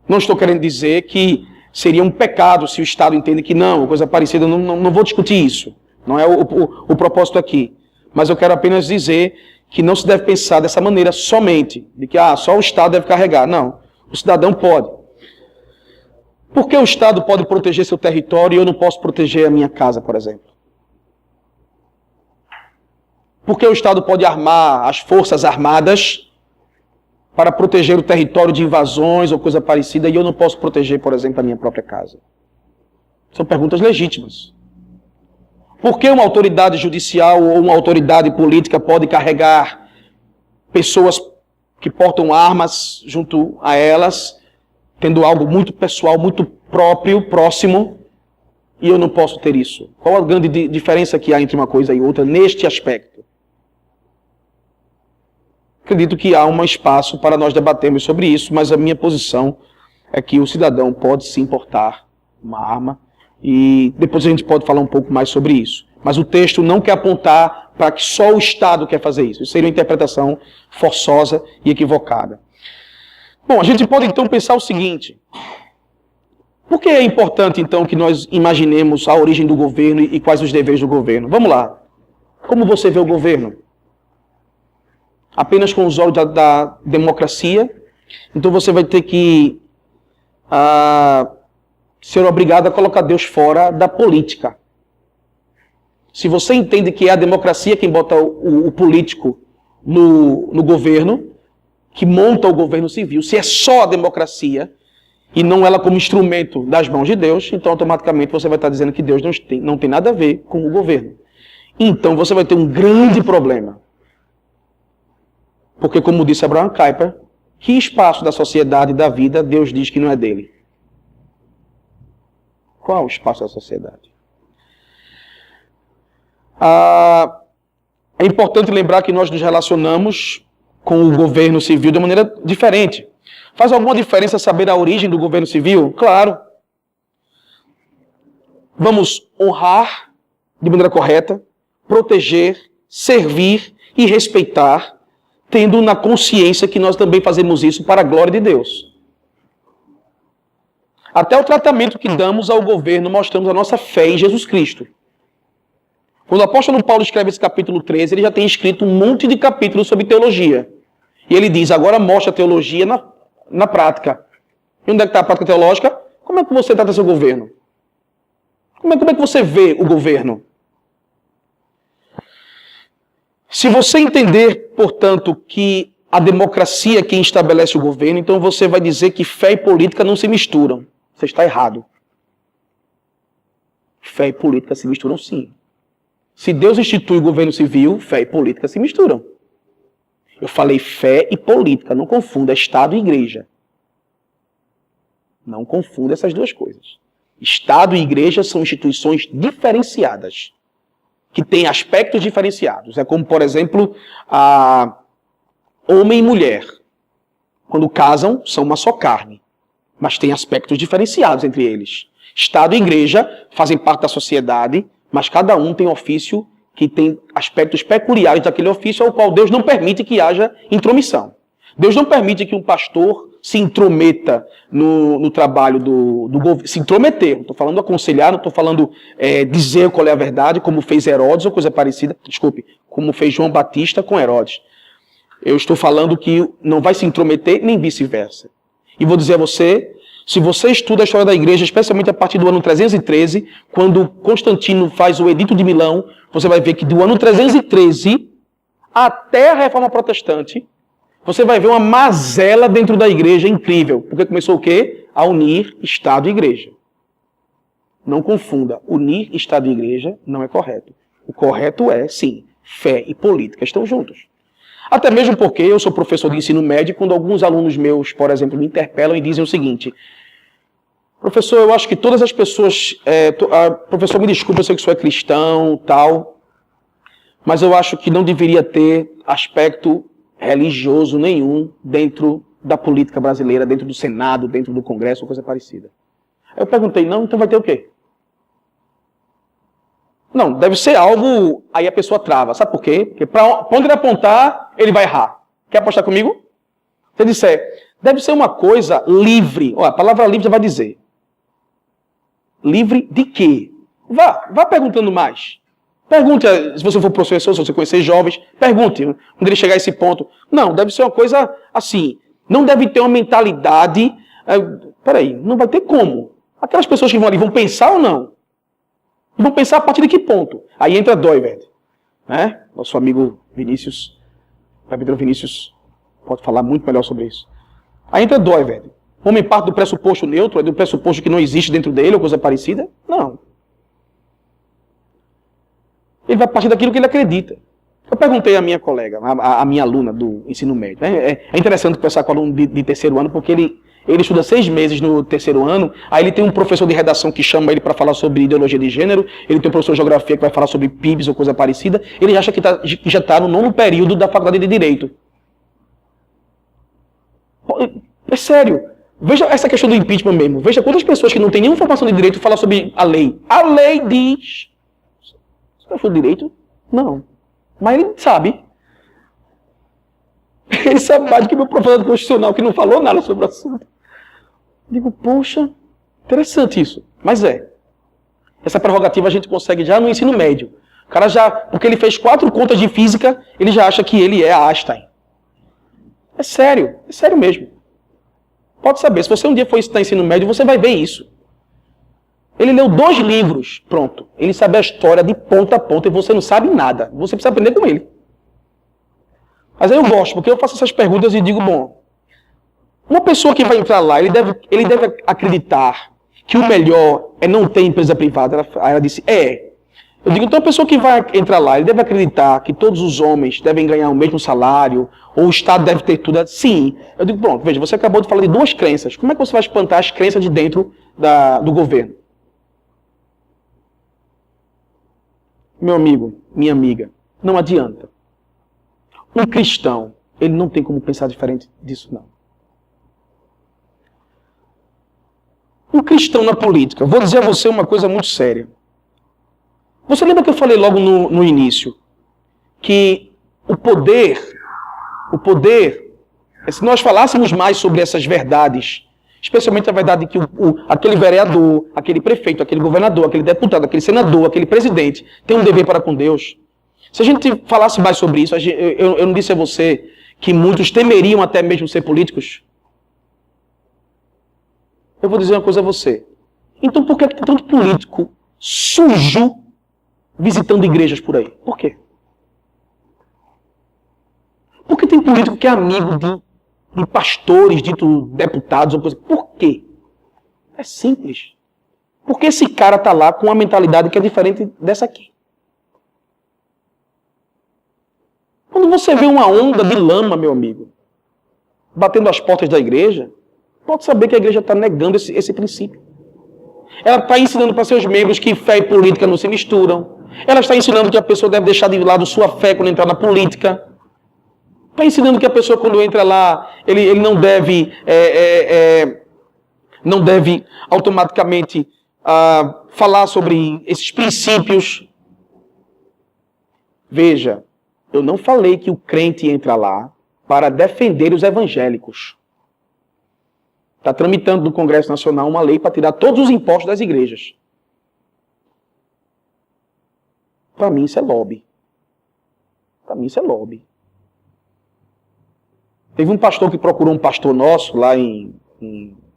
Não estou querendo dizer que seria um pecado se o Estado entende que não, coisa parecida, não vou discutir isso. Não é o propósito aqui. Mas eu quero apenas dizer que não se deve pensar dessa maneira somente, de que só o Estado deve carregar. Não, o cidadão pode. Por que o Estado pode proteger seu território e eu não posso proteger a minha casa, por exemplo? Por que o Estado pode armar as forças armadas para proteger o território de invasões ou coisa parecida e eu não posso proteger, por exemplo, a minha própria casa? São perguntas legítimas. Por que uma autoridade judicial ou uma autoridade política pode carregar pessoas que portam armas junto a elas tendo algo muito pessoal, muito próprio, próximo, e eu não posso ter isso. Qual a grande diferença que há entre uma coisa e outra neste aspecto? Acredito que há um espaço para nós debatermos sobre isso, mas a minha posição é que o cidadão pode se importar uma arma, e depois a gente pode falar um pouco mais sobre isso. Mas o texto não quer apontar para que só o Estado quer fazer isso. Isso seria uma interpretação forçosa e equivocada. Bom, a gente pode então pensar o seguinte: por que é importante então que nós imaginemos a origem do governo e quais os deveres do governo? Vamos lá. Como você vê o governo? Apenas com os olhos da democracia? Então você vai ter que ser obrigado a colocar Deus fora da política. Se você entende que é a democracia quem bota o político no governo, que monta o governo civil, se é só a democracia e não ela como instrumento das mãos de Deus, então automaticamente você vai estar dizendo que Deus não tem nada a ver com o governo. Então você vai ter um grande problema. Porque, como disse Abraham Kuyper, que espaço da sociedade e da vida Deus diz que não é dele? Qual o espaço da sociedade? É importante lembrar que nós nos relacionamos com o governo civil de maneira diferente. Faz alguma diferença saber a origem do governo civil? Claro. Vamos honrar de maneira correta, proteger, servir e respeitar, tendo na consciência que nós também fazemos isso para a glória de Deus. Até o tratamento que damos ao governo mostramos a nossa fé em Jesus Cristo. Quando o apóstolo Paulo escreve esse capítulo 13, ele já tem escrito um monte de capítulos sobre teologia. E ele diz, agora mostra a teologia na prática. E onde é que está a prática teológica? Como é que você trata seu governo? Como é que você vê o governo? Se você entender, portanto, que a democracia é quem estabelece o governo, então você vai dizer que fé e política não se misturam. Você está errado. Fé e política se misturam sim. Se Deus institui o governo civil, fé e política se misturam. Eu falei fé e política, não confunda Estado e igreja. Não confunda essas duas coisas. Estado e igreja são instituições diferenciadas, que têm aspectos diferenciados. É como, por exemplo, homem e mulher. Quando casam, são uma só carne, mas tem aspectos diferenciados entre eles. Estado e igreja fazem parte da sociedade, mas cada um tem ofício que tem aspectos peculiares daquele ofício ao qual Deus não permite que haja intromissão. Deus não permite que um pastor se intrometa no trabalho do governo. Se intrometer, não estou falando aconselhar, não estou falando dizer qual é a verdade, como fez Herodes ou coisa parecida, desculpe, como fez João Batista com Herodes. Eu estou falando que não vai se intrometer, nem vice-versa. E vou dizer a você, se você estuda a história da igreja, especialmente a partir do ano 313, quando Constantino faz o Edito de Milão, você vai ver que do ano 313 até a Reforma Protestante, você vai ver uma mazela dentro da igreja incrível. Porque começou o quê? A unir Estado e igreja. Não confunda. Unir Estado e igreja não é correto. O correto é, sim, fé e política estão juntos. Até mesmo porque eu sou professor de ensino médio, quando alguns alunos meus, por exemplo, me interpelam e dizem o seguinte: professor, eu acho que todas as pessoas... professor, me desculpa, eu sei que o senhor é cristão, tal, mas eu acho que não deveria ter aspecto religioso nenhum dentro da política brasileira, dentro do Senado, dentro do Congresso, ou coisa parecida. Eu perguntei, não, então vai ter o quê? Não, deve ser algo... Aí a pessoa trava. Sabe por quê? Porque para onde ele apontar, ele vai errar. Quer apostar comigo? Se ele disser, deve ser uma coisa livre. Olha, a palavra livre já vai dizer. Livre de quê? Vá perguntando mais. Pergunte, se você for professor, se você conhecer jovens, pergunte, quando ele chegar a esse ponto. Não, deve ser uma coisa assim. Não deve ter uma mentalidade... Peraí, não vai ter como. Aquelas pessoas que vão ali vão pensar ou não? E vão pensar a partir de que ponto? Aí entra Doivert, né? Nosso amigo Vinícius, Pedro Vinícius, pode falar muito melhor sobre isso. Aí entra Doivert. O homem parte do pressuposto neutro, é do pressuposto que não existe dentro dele, ou coisa parecida? Não. Ele vai partir daquilo que ele acredita. Eu perguntei à minha colega, à minha aluna do ensino médio. É interessante conversar com o aluno de terceiro ano, porque Ele estuda 6 meses no terceiro ano, aí ele tem um professor de redação que chama ele para falar sobre ideologia de gênero, ele tem um professor de geografia que vai falar sobre PIBs ou coisa parecida, ele acha que já está no 9º período da faculdade de Direito. É sério. Veja essa questão do impeachment mesmo. Veja quantas pessoas que não têm nenhuma formação de direito falam sobre a lei. A lei diz... Você achou direito? Não. Mas ele sabe. Ele sabe mais do que meu professor constitucional que não falou nada sobre o assunto. Digo, poxa, interessante isso. Mas essa prerrogativa a gente consegue já no ensino médio. O cara já, porque ele fez 4 contas de física, ele já acha que ele é Einstein. É sério mesmo. Pode saber, se você um dia for estudar ensino médio, você vai ver isso. Ele leu 2 livros, pronto. Ele sabe a história de ponta a ponta e você não sabe nada. Você precisa aprender com ele. Mas aí eu gosto, porque eu faço essas perguntas e digo, bom, uma pessoa que vai entrar lá, ele deve acreditar que o melhor é não ter empresa privada. Aí ela disse, Eu digo, então a pessoa que vai entrar lá, ele deve acreditar que todos os homens devem ganhar o mesmo salário, ou o Estado deve ter tudo. Sim. Eu digo, pronto, veja, você acabou de falar de 2 crenças. Como é que você vai espantar as crenças de dentro do governo? Meu amigo, minha amiga, não adianta. Um cristão, ele não tem como pensar diferente disso, não. Um cristão na política, vou dizer a você uma coisa muito séria. Você lembra que eu falei logo no início que o poder, se nós falássemos mais sobre essas verdades, especialmente a verdade que aquele vereador, aquele prefeito, aquele governador, aquele deputado, aquele senador, aquele presidente tem um dever para com Deus. Se a gente falasse mais sobre isso, eu não disse a você que muitos temeriam até mesmo ser políticos? Eu vou dizer uma coisa a você. Então por que tem tanto político sujo visitando igrejas por aí? Por quê? Porque tem político que é amigo de pastores, dito deputados ou coisa. Por quê? É simples. Porque esse cara está lá com uma mentalidade que é diferente dessa aqui. Quando você vê uma onda de lama, meu amigo, batendo as portas da igreja, pode saber que a igreja está negando esse princípio. Ela está ensinando para seus membros que fé e política não se misturam. Ela está ensinando que a pessoa deve deixar de lado sua fé quando entrar na política. Está ensinando que a pessoa, quando entra lá, ele não deve automaticamente falar sobre esses princípios. Veja, eu não falei que o crente entra lá para defender os evangélicos. Está tramitando no Congresso Nacional uma lei para tirar todos os impostos das igrejas. Para mim isso é lobby. Para mim isso é lobby. Teve um pastor que procurou um pastor nosso lá em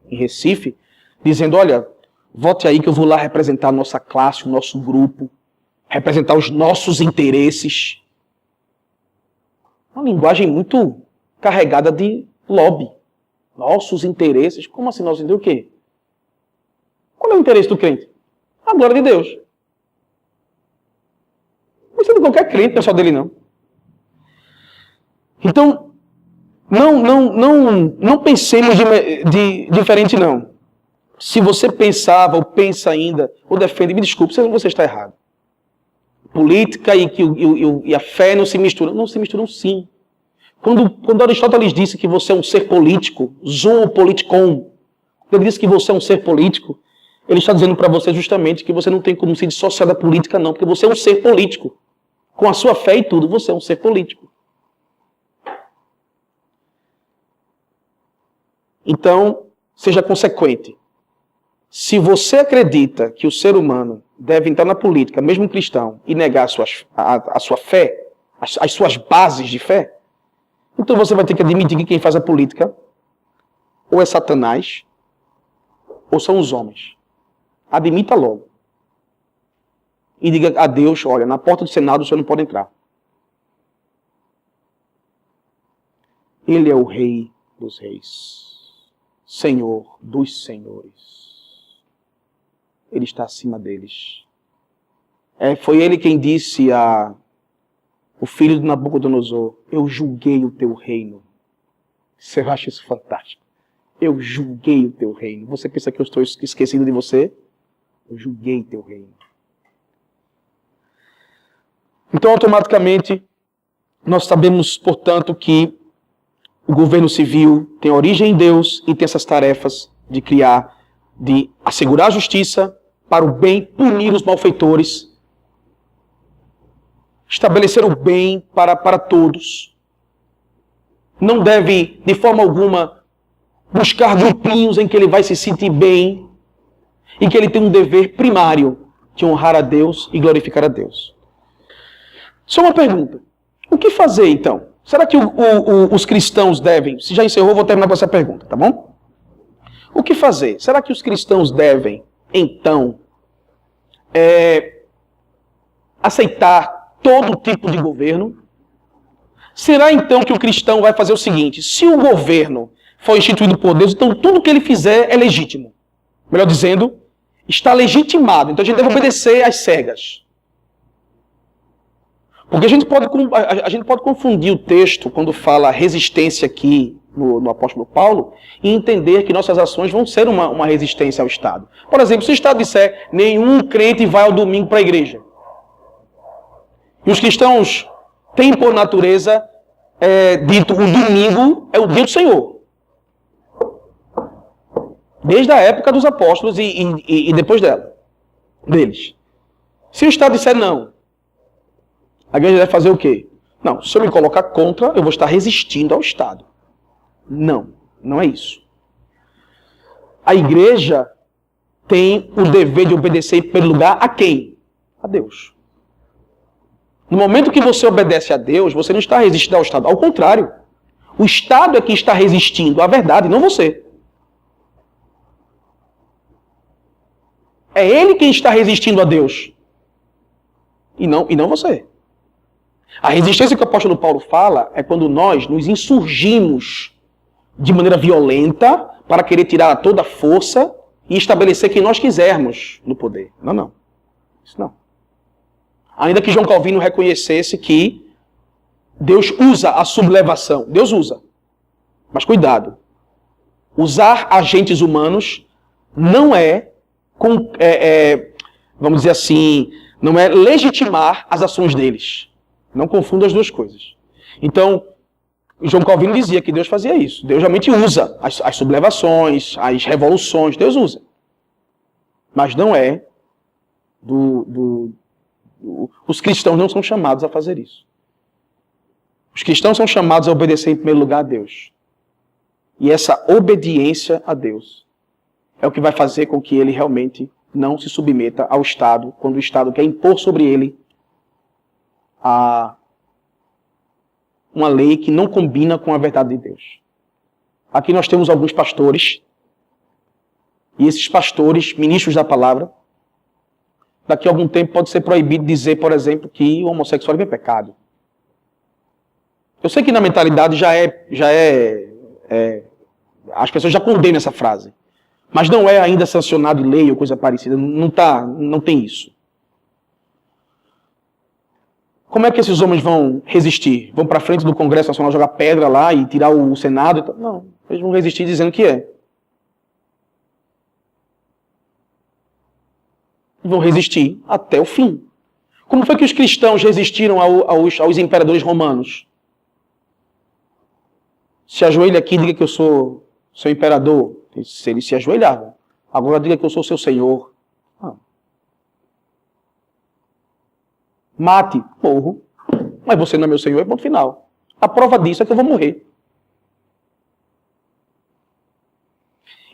Recife, dizendo, olha, vote aí que eu vou lá representar a nossa classe, o nosso grupo, representar os nossos interesses. Uma linguagem muito carregada de lobby. Nossos interesses. Como assim nossos interesses? O quê? Qual é o interesse do crente? A glória de Deus. Não precisa de qualquer crente, pessoal dele não. Então, não pensemos de diferente não. Se você pensava ou pensa ainda, ou defende, me desculpe, você está errado. Política e a fé não se misturam. Não se misturam sim. Quando Aristóteles disse que você é um ser político, zoon politikon, quando ele disse que você é um ser político, ele está dizendo para você justamente que você não tem como se dissociar da política não, porque você é um ser político. Com a sua fé e tudo, você é um ser político. Então, seja consequente. Se você acredita que o ser humano deve entrar na política, mesmo cristão, e negar a sua fé, as suas bases de fé, então você vai ter que admitir que quem faz a política ou é Satanás ou são os homens. Admita logo. E diga a Deus, olha, na porta do Senado o senhor não pode entrar. Ele é o Rei dos Reis, Senhor dos Senhores. Ele está acima deles. Foi ele quem disse o filho de Nabucodonosor, eu julguei o teu reino. Você acha isso fantástico? Eu julguei o teu reino. Você pensa que eu estou esquecendo de você? Eu julguei teu reino. Então, automaticamente, nós sabemos, portanto, que o governo civil tem origem em Deus e tem essas tarefas de criar, de assegurar a justiça para o bem, punir os malfeitores, estabelecer o bem para todos. Não deve, de forma alguma, buscar grupinhos em que ele vai se sentir bem e que ele tem um dever primário de honrar a Deus e glorificar a Deus. Só uma pergunta. O que fazer, então? Será que os cristãos devem... Se já encerrou, vou terminar com essa pergunta, tá bom? O que fazer? Será que os cristãos devem, então, aceitar todo tipo de governo? Será, então, que o cristão vai fazer o seguinte? Se o governo for instituído por Deus, então tudo que ele fizer é legítimo. Melhor dizendo, está legitimado. Então a gente deve obedecer às cegas. Porque a gente pode confundir o texto, quando fala resistência aqui no apóstolo Paulo, e entender que nossas ações vão ser uma resistência ao Estado. Por exemplo, se o Estado disser, nenhum crente vai ao domingo para a igreja. E os cristãos têm por natureza dito, o domingo é o dia do Senhor. Desde a época dos apóstolos e depois deles. Se o Estado disser não, a igreja deve fazer o quê? Não, se eu me colocar contra, eu vou estar resistindo ao Estado. Não, não é isso. A igreja tem o dever de obedecer em primeiro lugar a quem? A Deus. No momento que você obedece a Deus, você não está resistindo ao Estado. Ao contrário, o Estado é que está resistindo à verdade, não você. É ele quem está resistindo a Deus. E não você. A resistência que o apóstolo Paulo fala é quando nós nos insurgimos de maneira violenta para querer tirar toda a força e estabelecer quem nós quisermos no poder. Não. Isso não. Ainda que João Calvino reconhecesse que Deus usa a sublevação. Deus usa. Mas cuidado. Usar agentes humanos não vamos dizer assim, não é legitimar as ações deles. Não confunda as duas coisas. Então, João Calvino dizia que Deus fazia isso. Deus realmente usa as sublevações, as revoluções, Deus usa. Mas não é os cristãos não são chamados a fazer isso. Os cristãos são chamados a obedecer em primeiro lugar a Deus. E essa obediência a Deus é o que vai fazer com que ele realmente não se submeta ao Estado, quando o Estado quer impor sobre ele uma lei que não combina com a verdade de Deus. Aqui nós temos alguns pastores, e esses pastores, ministros da palavra, daqui a algum tempo pode ser proibido dizer, por exemplo, que o homossexualismo é pecado. Eu sei que na mentalidade as pessoas já condenam essa frase, mas não é ainda sancionado em lei ou coisa parecida, não tem isso. Como é que esses homens vão resistir? Vão para frente do Congresso Nacional jogar pedra lá e tirar o Senado? Não, eles vão resistir dizendo que é. Vão resistir até o fim. Como foi que os cristãos resistiram aos imperadores romanos? Se ajoelha aqui e diga que eu sou seu imperador. Eles se ajoelhavam. Agora diga que eu sou seu senhor. Mate, morro. Mas você não é meu senhor, é ponto final. A prova disso é que eu vou morrer.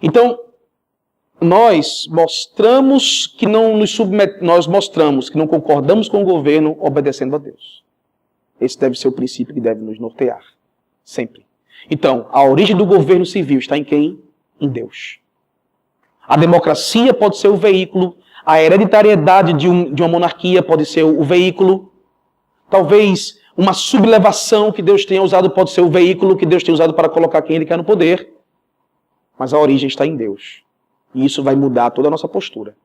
Então, nós mostramos que não concordamos com o governo obedecendo a Deus. Esse deve ser o princípio que deve nos nortear. Sempre. Então, a origem do governo civil está em quem? Em Deus. A democracia pode ser o veículo, a hereditariedade de uma monarquia pode ser o veículo, talvez uma sublevação que Deus tenha usado pode ser o veículo que Deus tenha usado para colocar quem Ele quer no poder, mas a origem está em Deus. E isso vai mudar toda a nossa postura.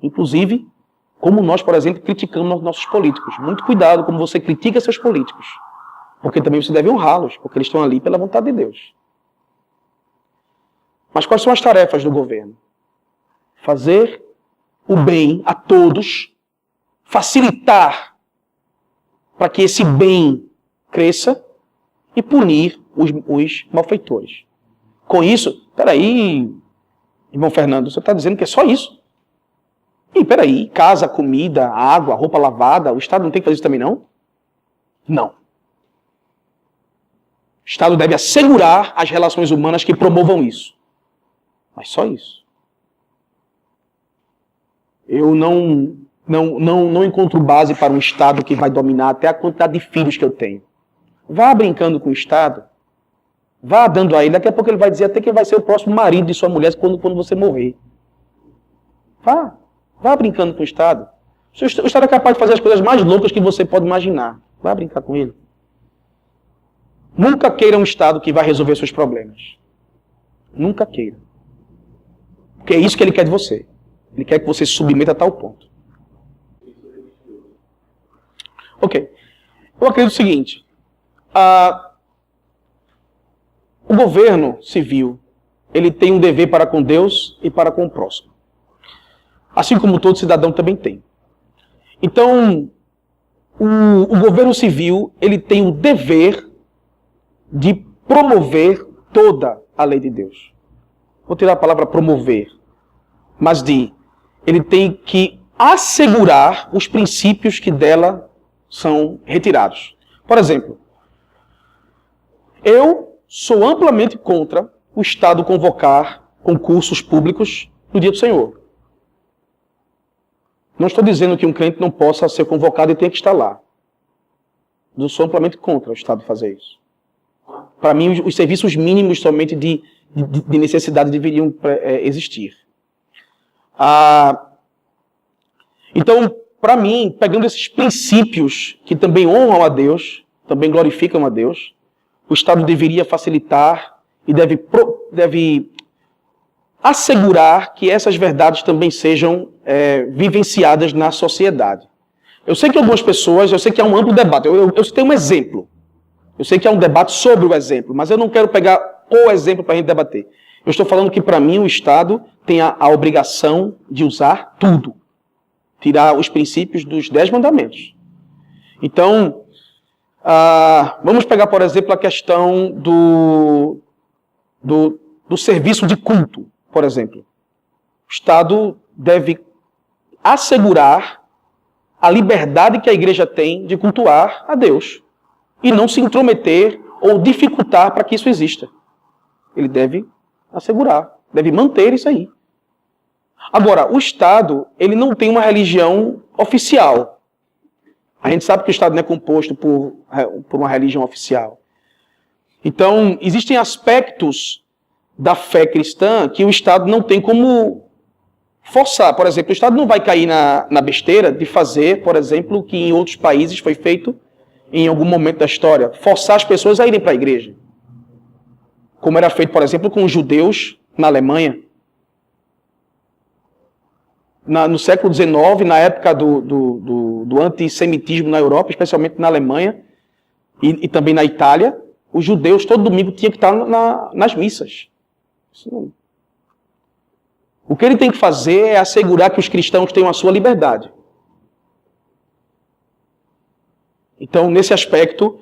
Inclusive, como nós, por exemplo, criticamos nossos políticos. Muito cuidado como você critica seus políticos, porque também você deve honrá-los, porque eles estão ali pela vontade de Deus. Mas quais são as tarefas do governo? Fazer o bem a todos, facilitar para que esse bem cresça e punir os malfeitores. Com isso, peraí, irmão Fernando, você está dizendo que é só isso? E peraí, casa, comida, água, roupa lavada, o Estado não tem que fazer isso também não? Não. O Estado deve assegurar as relações humanas que promovam isso. Mas só isso. Eu não encontro base para um Estado que vai dominar até a quantidade de filhos que eu tenho. Vá brincando com o Estado. Vá dando a ele. Daqui a pouco ele vai dizer até que ele vai ser o próximo marido de sua mulher quando você morrer. Vá brincando com o Estado. O Estado é capaz de fazer as coisas mais loucas que você pode imaginar. Vá brincar com ele. Nunca queira um Estado que vai resolver seus problemas. Nunca queira. Porque é isso que ele quer de você. Ele quer que você se submeta a tal ponto. Ok. Eu acredito o seguinte. O governo civil, ele tem um dever para com Deus e para com o próximo. Assim como todo cidadão também tem. Então, o governo civil, ele tem o dever de promover toda a lei de Deus. Vou tirar a palavra promover, mas ele tem que assegurar os princípios que dela são retirados. Por exemplo, eu sou amplamente contra o Estado convocar concursos públicos no dia do Senhor. Não estou dizendo que um crente não possa ser convocado e tenha que estar lá. Eu sou amplamente contra o Estado fazer isso. Para mim, os serviços mínimos somente de necessidade deveriam existir. Então, para mim, pegando esses princípios que também honram a Deus, também glorificam a Deus, o Estado deveria facilitar e deve assegurar que essas verdades também sejam vivenciadas na sociedade. Eu sei que algumas pessoas, eu sei que há um amplo debate, eu citei um exemplo. Eu sei que há um debate sobre o exemplo, mas eu não quero pegar o exemplo para a gente debater. Eu estou falando que, para mim, o Estado tem a obrigação de usar tudo. Tirar os princípios dos 10 mandamentos. Então, vamos pegar, por exemplo, a questão do serviço de culto, por exemplo. O Estado deve assegurar a liberdade que a igreja tem de cultuar a Deus. E não se intrometer ou dificultar para que isso exista. Ele deve assegurar, deve manter isso aí. Agora, o Estado, ele não tem uma religião oficial. A gente sabe que o Estado não é composto por uma religião oficial. Então, existem aspectos da fé cristã que o Estado não tem como forçar. Por exemplo, o Estado não vai cair na besteira de fazer, por exemplo, o que em outros países foi feito em algum momento da história, forçar as pessoas a irem para a igreja. Como era feito, por exemplo, com os judeus na Alemanha. No século XIX, na época do antissemitismo na Europa, especialmente na Alemanha e também na Itália, os judeus todo domingo tinham que estar nas missas. O que ele tem que fazer é assegurar que os cristãos tenham a sua liberdade. Então, nesse aspecto,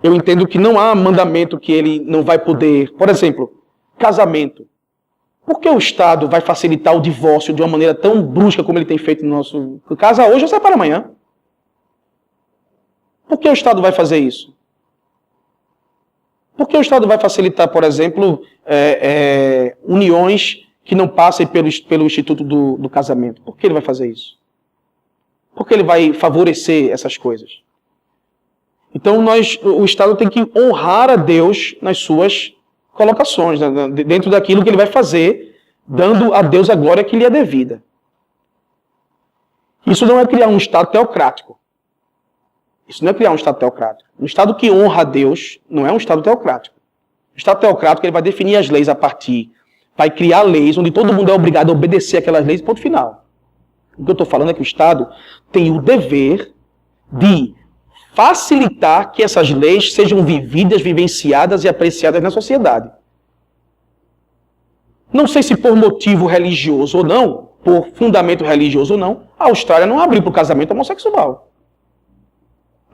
eu entendo que não há mandamento que ele não vai poder... Por exemplo, casamento. Por que o Estado vai facilitar o divórcio de uma maneira tão brusca como ele tem feito no nosso... Casa hoje ou sai para amanhã? Por que o Estado vai fazer isso? Por que o Estado vai facilitar, por exemplo, uniões que não passem pelo Instituto do Casamento? Por que ele vai fazer isso? Por que ele vai favorecer essas coisas? Então, o Estado tem que honrar a Deus nas suas colocações, dentro daquilo que ele vai fazer, dando a Deus a glória que lhe é devida. Isso não é criar um Estado teocrático. Isso não é criar um Estado teocrático. Um Estado que honra a Deus não é um Estado teocrático. O Estado teocrático ele vai definir as leis a partir, vai criar leis onde todo mundo é obrigado a obedecer aquelas leis, ponto final. O que eu estou falando é que o Estado tem o dever de facilitar que essas leis sejam vividas, vivenciadas e apreciadas na sociedade. Não sei se por motivo religioso ou não, por fundamento religioso ou não, a Austrália não abriu para o casamento homossexual.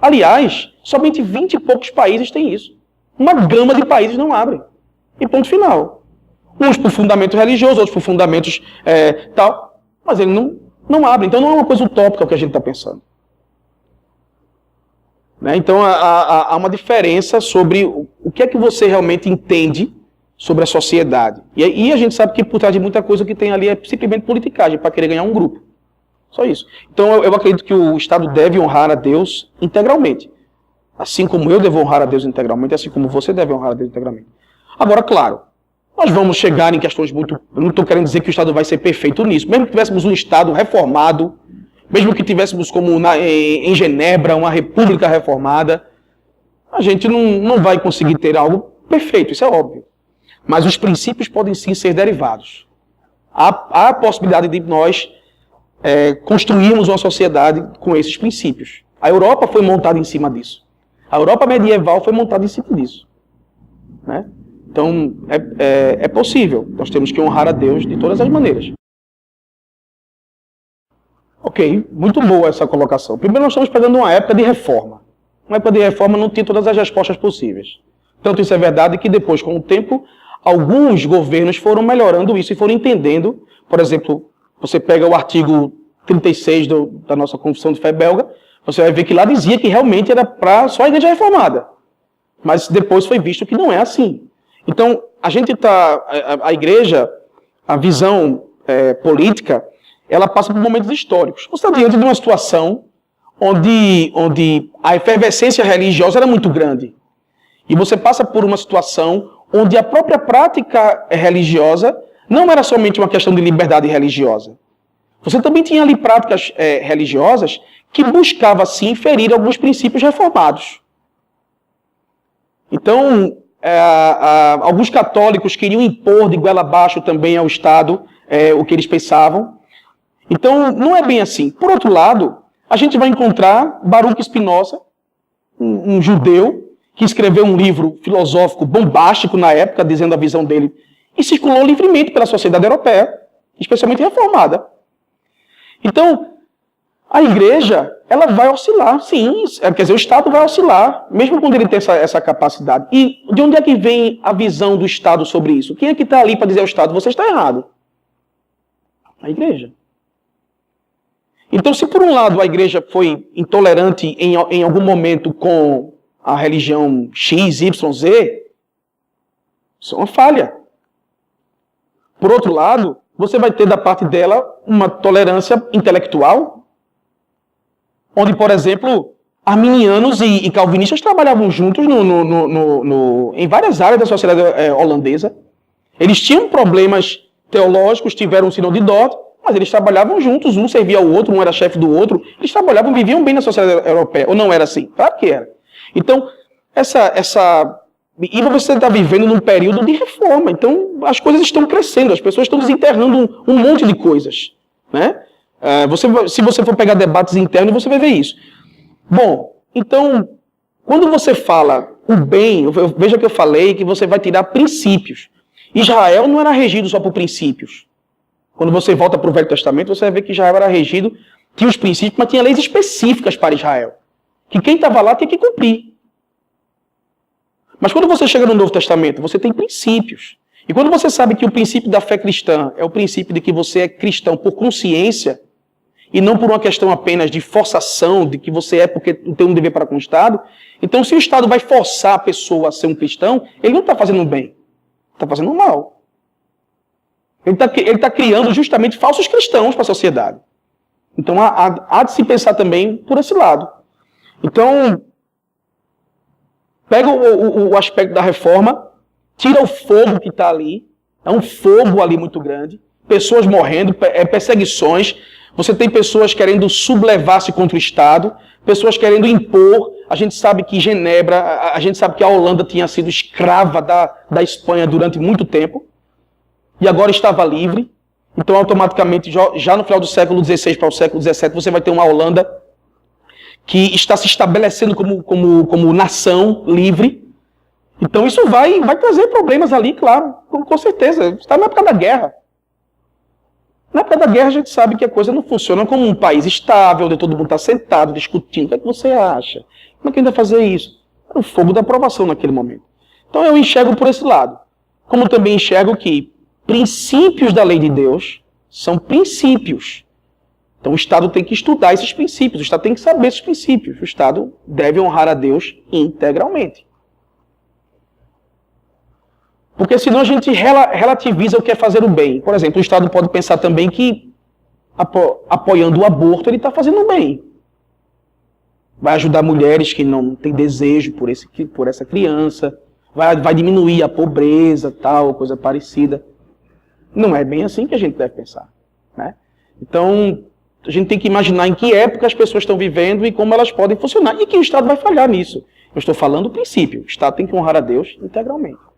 Aliás, somente 20 e poucos países têm isso. Uma gama de países não abrem. E ponto final. Uns por fundamento religioso, outros por fundamentos tal. Mas ele não abre. Então não é uma coisa utópica o que a gente está pensando. Né? Então há uma diferença sobre o que é que você realmente entende sobre a sociedade. E a gente sabe que por trás de muita coisa que tem ali é simplesmente politicagem, para querer ganhar um grupo. Só isso. Então eu acredito que o Estado deve honrar a Deus integralmente. Assim como eu devo honrar a Deus integralmente, assim como você deve honrar a Deus integralmente. Agora, claro, nós vamos chegar em questões muito... Eu não estou querendo dizer que o Estado vai ser perfeito nisso. Mesmo que tivéssemos um Estado reformado, mesmo que tivéssemos como em Genebra uma república reformada, a gente não vai conseguir ter algo perfeito, isso é óbvio. Mas os princípios podem sim ser derivados. Há a possibilidade de nós construirmos uma sociedade com esses princípios. A Europa foi montada em cima disso. A Europa medieval foi montada em cima disso. Né? Então, é possível. Nós temos que honrar a Deus de todas as maneiras. Ok, muito boa essa colocação. Primeiro, nós estamos pegando uma época de reforma. Uma época de reforma não tinha todas as respostas possíveis. Tanto isso é verdade que depois, com o tempo, alguns governos foram melhorando isso e foram entendendo. Por exemplo, você pega o artigo 36 da nossa Confissão de Fé belga, você vai ver que lá dizia que realmente era para só a igreja reformada. Mas depois foi visto que não é assim. Então, a igreja, a visão política, ela passa por momentos históricos. Você está diante de uma situação onde a efervescência religiosa era muito grande. E você passa por uma situação onde a própria prática religiosa não era somente uma questão de liberdade religiosa. Você também tinha ali práticas religiosas que buscavam, sim, ferir alguns princípios reformados. Então, alguns católicos queriam impor de goela abaixo também ao Estado o que eles pensavam. Então, não é bem assim. Por outro lado, a gente vai encontrar Baruch Spinoza, um judeu, que escreveu um livro filosófico bombástico na época, dizendo a visão dele, e circulou livremente pela sociedade europeia, especialmente reformada. Então, a igreja, ela vai oscilar, sim, quer dizer, o Estado vai oscilar, mesmo quando ele tem essa capacidade. E de onde é que vem a visão do Estado sobre isso? Quem é que está ali para dizer ao Estado, você está errado? A igreja. Então, se por um lado a igreja foi intolerante em algum momento com a religião X, Y, Z, isso é uma falha. Por outro lado, você vai ter da parte dela uma tolerância intelectual, onde, por exemplo, arminianos e calvinistas trabalhavam juntos em várias áreas da sociedade holandesa. Eles tinham problemas teológicos, tiveram um sinal de Dort, mas eles trabalhavam juntos, um servia ao outro, um era chefe do outro. Eles trabalhavam, viviam bem na sociedade europeia. Ou não era assim? Claro que era. Então, e você está vivendo num período de reforma. Então, as coisas estão crescendo, as pessoas estão desenterrando um monte de coisas. Né? Se você for pegar debates internos, você vai ver isso. Bom, então, quando você fala o bem, veja que eu falei que você vai tirar princípios. Israel não era regido só por princípios. Quando você volta para o Velho Testamento, você vai ver que Israel era regido, tinha os princípios, mas tinha leis específicas para Israel. Que quem estava lá tinha que cumprir. Mas quando você chega no Novo Testamento, você tem princípios. E quando você sabe que o princípio da fé cristã é o princípio de que você é cristão por consciência, e não por uma questão apenas de forçação, de que você é porque tem um dever para com o Estado, então se o Estado vai forçar a pessoa a ser um cristão, ele não está fazendo bem, está fazendo mal. Ele está criando justamente falsos cristãos para a sociedade. Então há de se pensar também por esse lado. Então, pega o aspecto da reforma, tira o fogo que está ali, é um fogo ali muito grande, pessoas morrendo, perseguições, você tem pessoas querendo sublevar-se contra o Estado, pessoas querendo impor. A gente sabe que Genebra, a gente sabe que a Holanda tinha sido escrava da Espanha durante muito tempo, e agora estava livre. Então, automaticamente, já no final do século XVI para o século XVII, você vai ter uma Holanda que está se estabelecendo como nação livre. Então isso vai trazer problemas ali, claro, com certeza. Está na época da guerra. Na época da guerra a gente sabe que a coisa não funciona como um país estável, onde todo mundo está sentado, discutindo. O que é que você acha? Como é que a gente vai fazer isso? É o fogo da aprovação naquele momento. Então eu enxergo por esse lado. Como também enxergo que princípios da lei de Deus são princípios. Então o Estado tem que estudar esses princípios, o Estado tem que saber esses princípios. O Estado deve honrar a Deus integralmente. Porque senão a gente relativiza o que é fazer o bem. Por exemplo, o Estado pode pensar também que apoiando o aborto ele está fazendo o bem. Vai ajudar mulheres que não têm desejo por essa criança, vai diminuir a pobreza, tal, coisa parecida. Não é bem assim que a gente deve pensar, né? Então, a gente tem que imaginar em que época as pessoas estão vivendo e como elas podem funcionar. E que o Estado vai falhar nisso. Eu estou falando do princípio. O Estado tem que honrar a Deus integralmente.